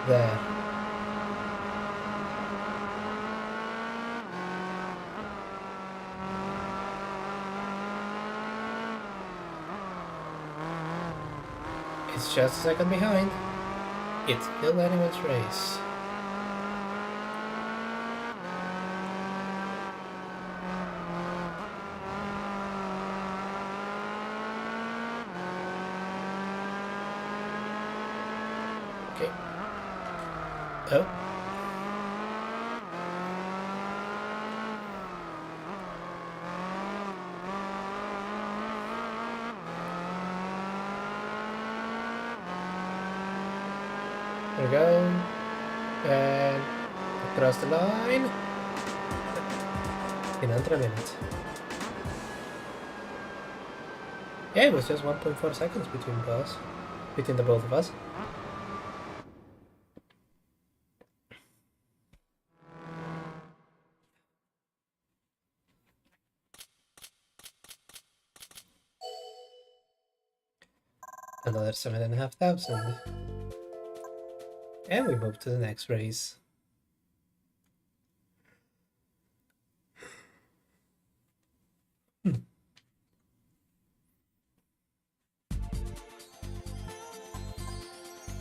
There. It's just a second behind. It's still anyone's race. Okay. Oh. There we go. And across the line. In under a minute. Yeah, it was just 1.4 seconds between the both of us. Another 7,500. And we move to the next race.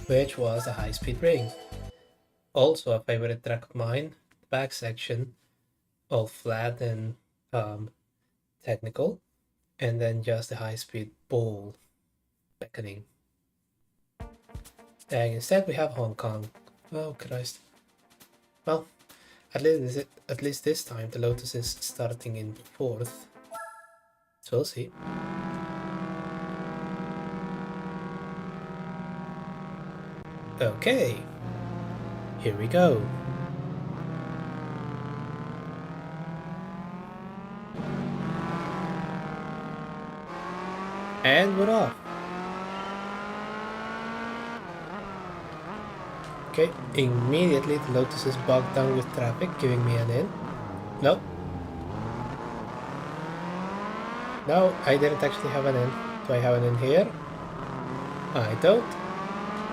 Which was a high-speed ring. Also a favorite track of mine. The back section, all flat and technical. And then just a high-speed ball beckoning. And instead we have Hong Kong. Oh Christ. Well, at least this time the Lotus is starting in 4th. So we'll see. Okay. Here we go. And we're off. Okay, immediately the Lotus is bogged down with traffic, giving me an in. No. No, I didn't actually have an in. Do I have an in here? I don't.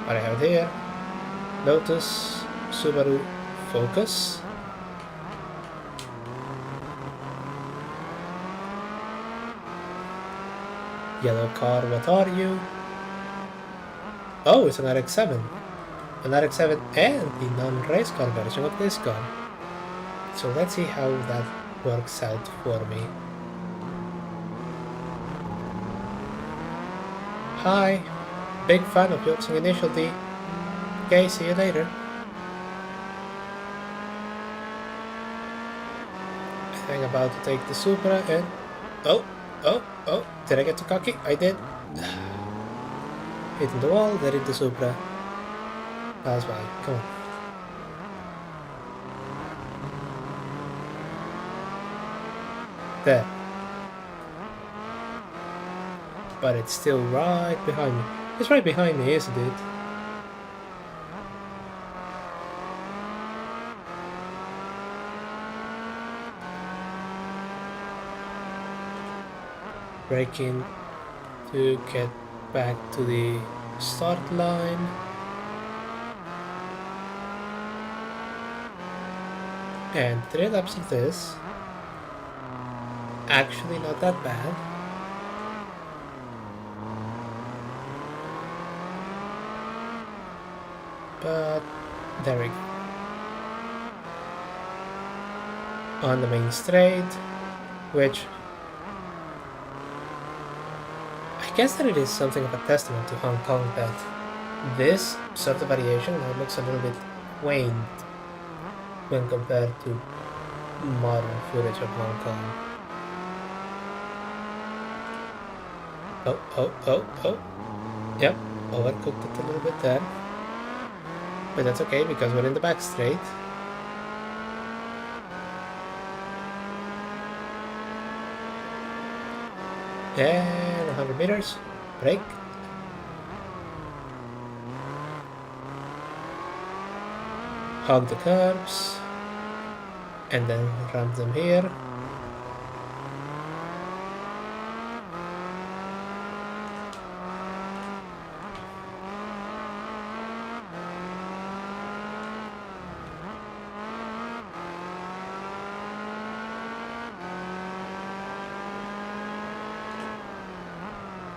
But I have it here. Lotus, Subaru, Focus. Yellow car, what are you? Oh, it's an RX-7. An RX-7 and the non-race car version of this car. So let's see how that works out for me. Hi, big fan of yours initial D. Okay, see you later. I'm about to take the Supra and... Oh, did I get too cocky? I did. Hitting the wall, there is the Supra. That's why, come on. There. But it's still right behind me. It's right behind me, isn't it? Braking to get back to the start line. And 3 laps of this. Actually not that bad. But there we go. On the main straight, which I guess that it is something of a testament to Hong Kong that this sort of variation now looks a little bit quaint when compared to modern footage of Hong Kong. Oh. Yep, overcooked it a little bit there. But that's okay because we're in the back straight. And 100 meters, brake, hug the curbs, and then ramp them here.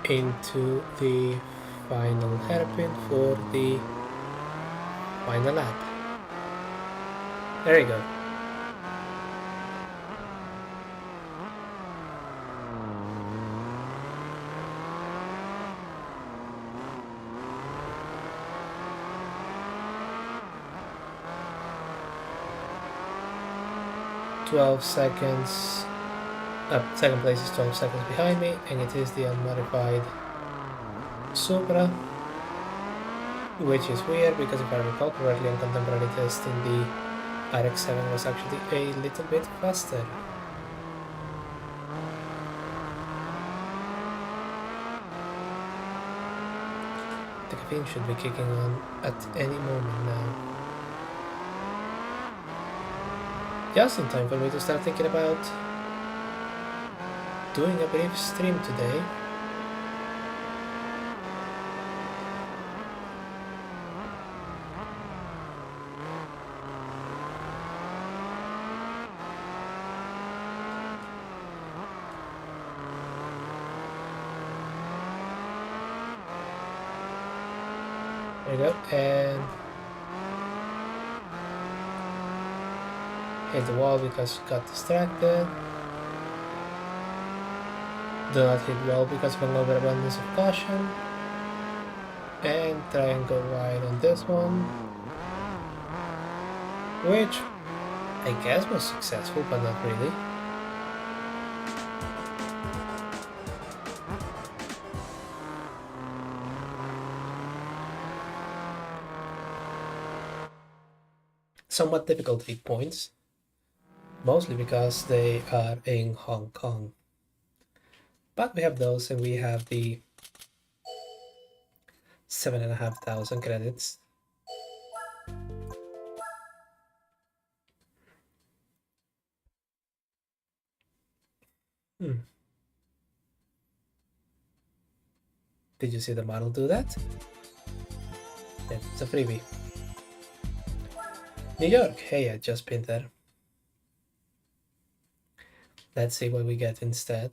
Into the final hairpin for the final lap. There you go. .12 seconds. Second place is 12 seconds behind me, and it is the unmodified Supra, which is weird because if I recall correctly on contemporary testing, the RX-7 was actually a little bit faster. The caffeine should be kicking on at any moment now. Just in time for me to start thinking about doing a brief stream today. There you go, and hit the wall because got distracted. Do not hit wall because of an overabundance of caution. And try and go wide on this one, which I guess was successful, but not really. Somewhat difficult 8 points, mostly because they are in Hong Kong. But we have those, and we have the 7,500 credits. Did you see the model do that? Yeah, it's a freebie. New York, hey, I just pinned there. Let's see what we get instead.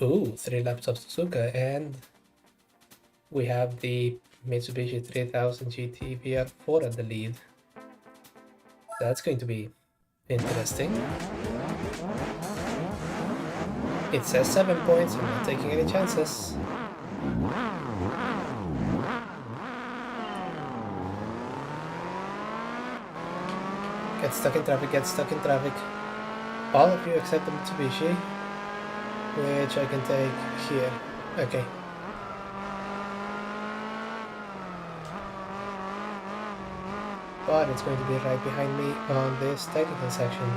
Ooh, 3 laps of Suzuka, and we have the Mitsubishi 3000 GT VR4 at the lead. That's going to be interesting. It says 7 points, I'm not taking any chances. Get stuck in traffic, get stuck in traffic. All of you except the Mitsubishi, which I can take here. Okay. But it's going to be right behind me on this technical section.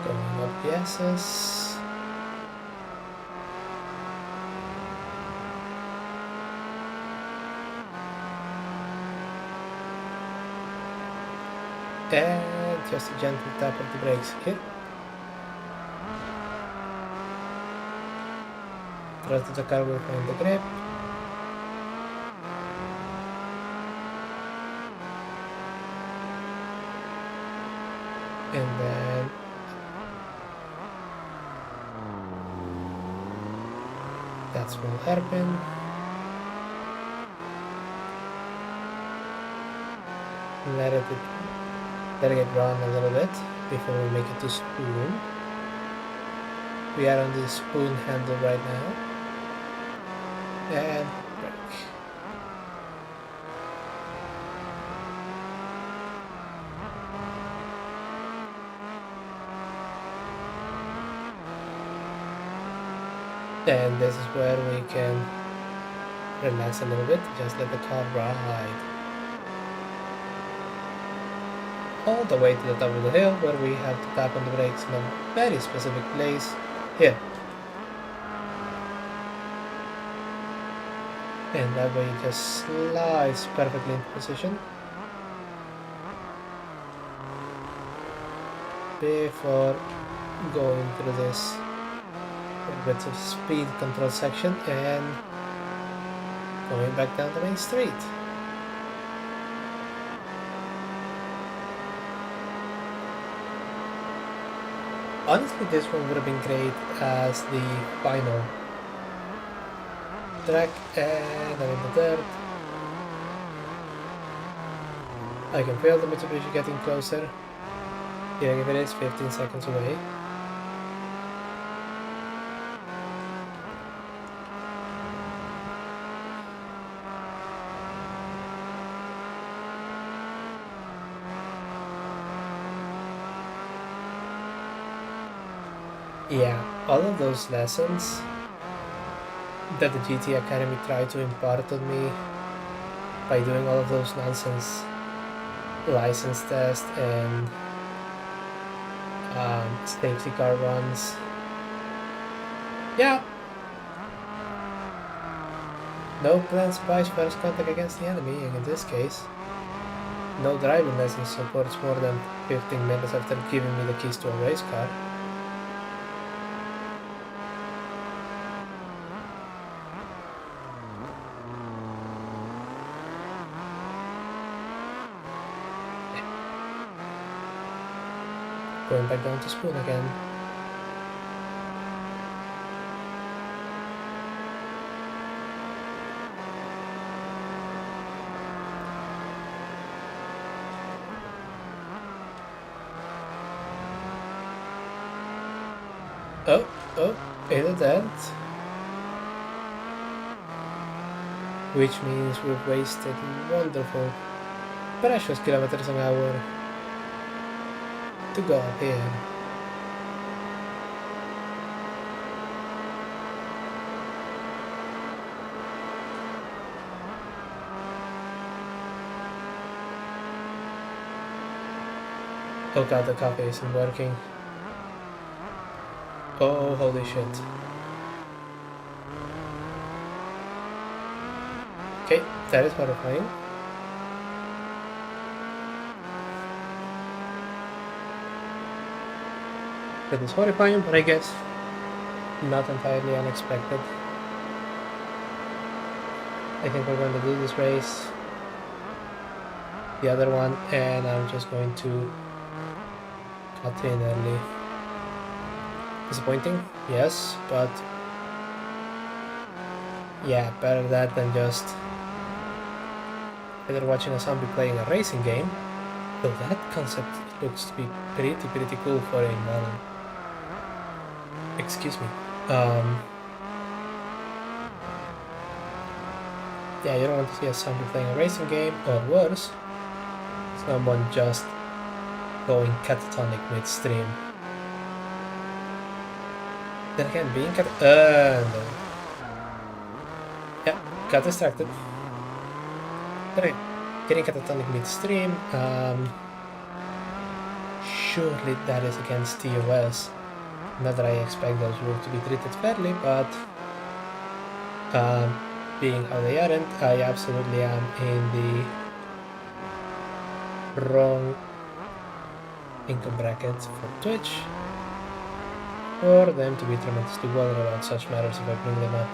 Going up the S's. And just a gentle tap of the brakes here. The rest of the car will find the grip. And then that small hairpin. Let it run a little bit before we make it to spoon. We are on the spoon handle right now. And brake. And this is where we can relax a little bit, just let the car ride all the way to the top of the hill, where we have to tap on the brakes in a very specific place here. And that way it just slides perfectly into position before going through this bit of speed control section and going back down the main street. Honestly, this one would have been great as the final track, and I'm in the dirt. I can feel the Mitsubishi getting closer, even if it is 15 seconds away. Yeah, all of those lessons that the GT Academy tried to impart on me by doing all of those nonsense license tests and safety car runs. Yeah. No planned surprise first contact against the enemy, and in this case, no driving license supports more than 15 minutes after giving me the keys to a race car. Going back down to spoon again. Oh, in a dent. Which means we've wasted wonderful, precious kilometers an hour to go up here. Oh god, the coffee isn't working. Oh, holy shit. Okay, that is horrifying. That is horrifying, but I guess not entirely unexpected. I think we're going to do this race, the other one, and I'm just going to cut in early. Disappointing, yes, but yeah, better that than just either watching a zombie playing a racing game, though that concept looks to be pretty cool for a model. Excuse me. Yeah, you don't want to see a zombie playing a racing game, or worse, someone just going catatonic midstream. Then again, being no. Yeah, got distracted. But anyway, getting catatonic midstream, surely that is against TOS. Not that I expect those rules to be treated fairly, but being how they aren't, I absolutely am in the wrong income bracket for Twitch, for them to be tremendously worried about such matters if I bring them up.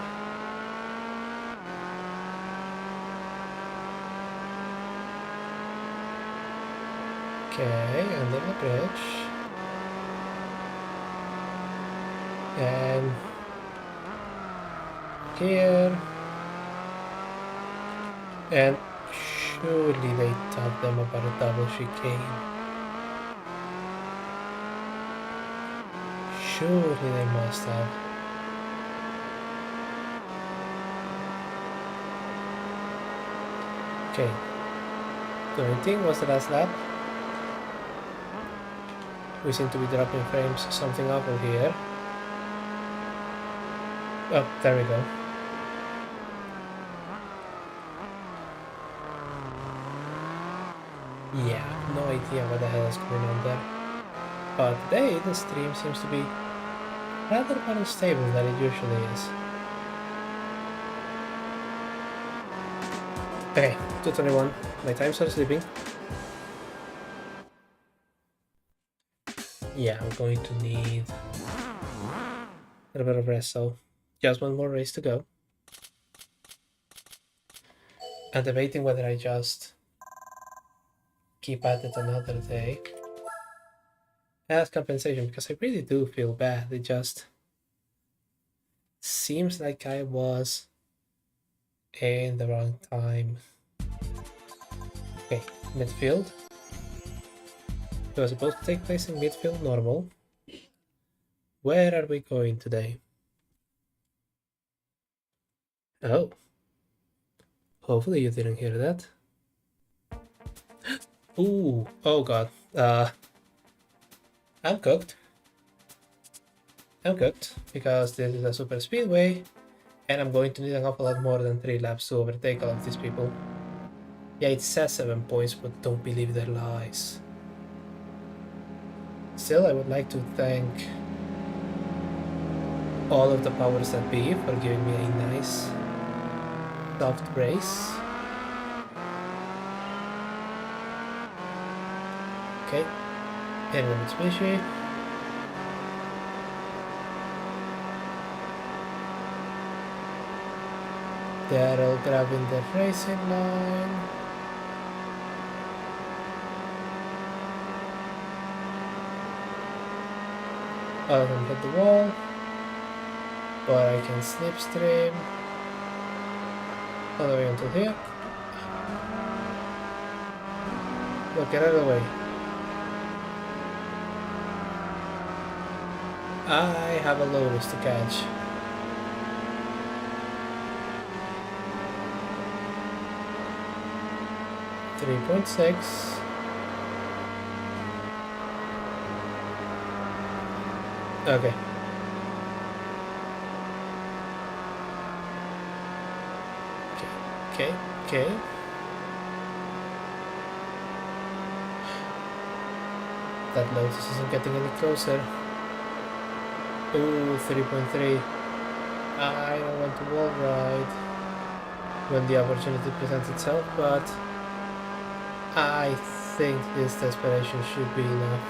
Okay, under the bridge. And here. And surely they taught them about a double chicane. Surely they must have. Okay. 19 was the last lap. We seem to be dropping frames, something awful here. Oh, there we go. Yeah, no idea what the hell is going on there. But today the stream seems to be rather more unstable than it usually is. Okay, 2:21. My time starts sleeping. Yeah, I'm going to need a little bit of rest, so just one more race to go. I'm debating whether I just keep at it another day as compensation, because I really do feel bad. It just seems like I was in the wrong time. Okay, midfield. It was supposed to take place in midfield normal. Where are we going today? Oh. Hopefully you didn't hear that. Ooh, oh god. I'm cooked. I'm cooked because this is a super speedway and I'm going to need an awful lot more than 3 laps to overtake all of these people. Yeah, it says 7 points, but don't believe their lies. Still, I would like to thank all of the powers that be for giving me a nice soft race. Okay, and when it's Mitsubishi. They're all grabbing the racing line. All of them hit the wall, but I can slipstream all the way until here. Look, get out of the way. I have a Lotus to catch. .6. Okay. Okay. That Lotus isn't getting any closer. Ooh, 3.3. I don't want to wall ride when the opportunity presents itself, but I think this desperation should be enough.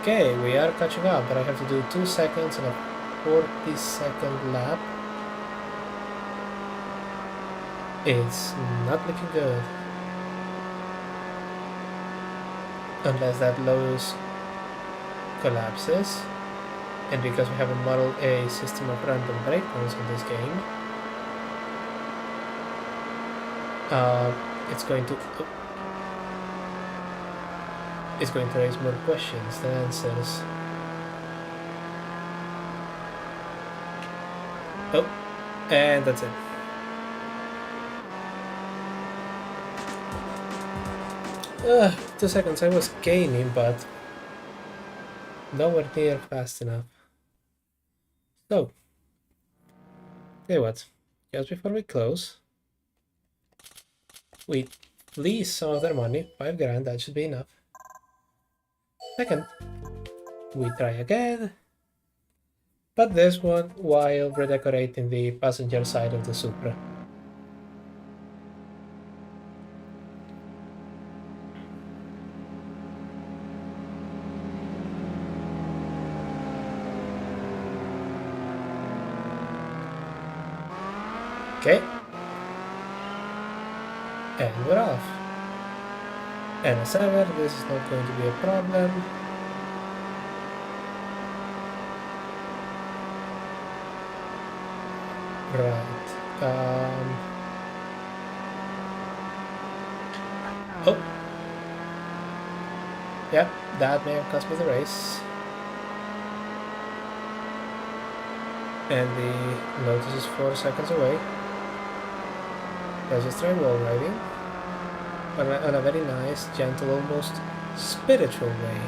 Okay, we are catching up, but I have to do 2 seconds and a 40-second lap. It's not looking good. Unless that Lotus collapses. And because we haven't modeled a system of random breakdowns in this game, it's going to raise more questions than answers. Oh, and that's it. Uh, 2 seconds, I was gaining, but nowhere near fast enough. So, okay, what? Just before we close, we lease some of their money, 5 grand, that should be enough. Second, we try again, but this one while redecorating the passenger side of the Supra. Okay, and we're off. And as ever, this is not going to be a problem. Right. Oh. Yeah, that may have cost me the race. And the Lotus is 4 seconds away. Let's just try wall riding on a very nice, gentle, almost spiritual way.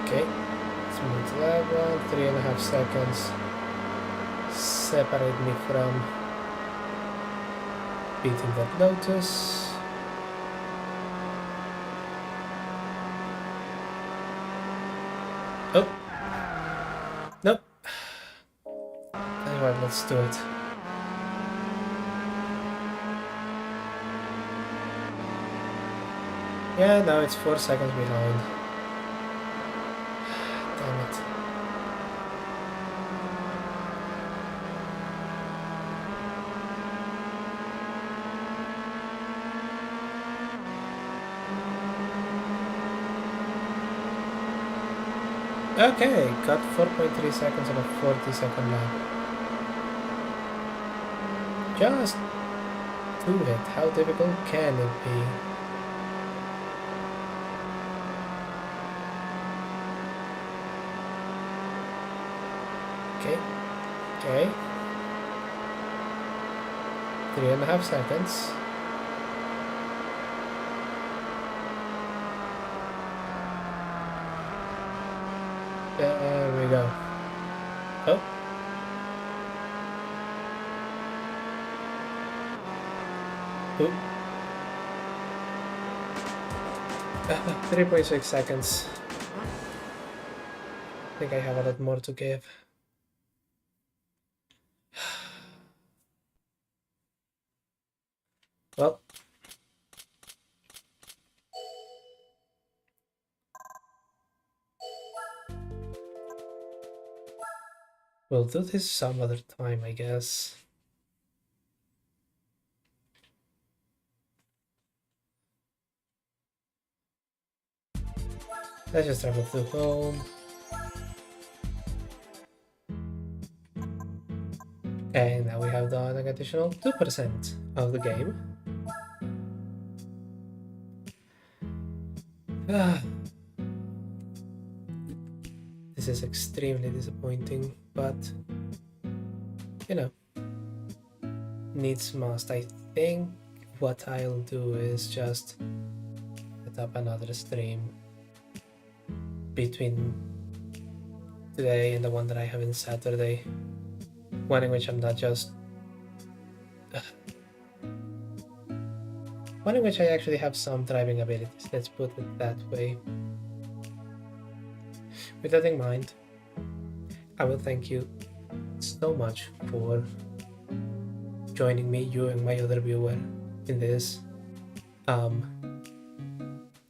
Okay, let's move to that one. 3.5 seconds separate me from beating that lotus. Oh, nope. Anyway, let's do it. Yeah, now it's 4 seconds behind. Damn it. Okay, got 4.3 seconds on a 40-second lap. Just do it. How difficult can it be? Okay. 3.5 seconds. There we go. Oh. Oop. 3.6 seconds. I think I have a lot more to give. Well, we'll do this some other time, I guess. Let's just travel to home. And now we have done an additional 2% of the game. This is extremely disappointing, but you know, needs must. I think what I'll do is just set up another stream between today and the one that I have in Saturday, one in which I'm not just one in which I actually have some driving abilities, let's put it that way. With that in mind, I will thank you so much for joining me, you and my other viewer, in this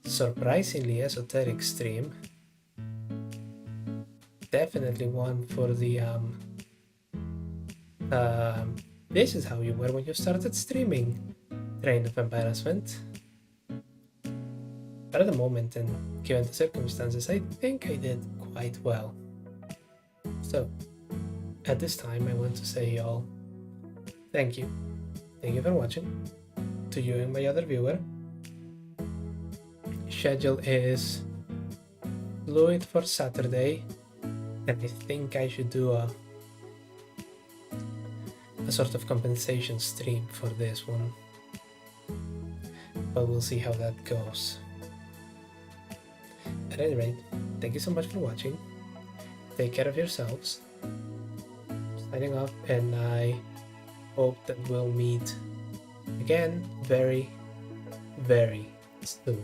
surprisingly esoteric stream. Definitely one for the this is how you were when you started streaming train of embarrassment. But at the moment, and given the circumstances, I think I did quite well. So, at this time, I want to say, y'all, thank you. Thank you for watching. To you and my other viewer. Schedule is fluid for Saturday, and I think I should do a sort of compensation stream for this one. But we'll see how that goes. At any rate, thank you so much for watching. Take care of yourselves. Signing off, and I hope that we'll meet again very, very soon.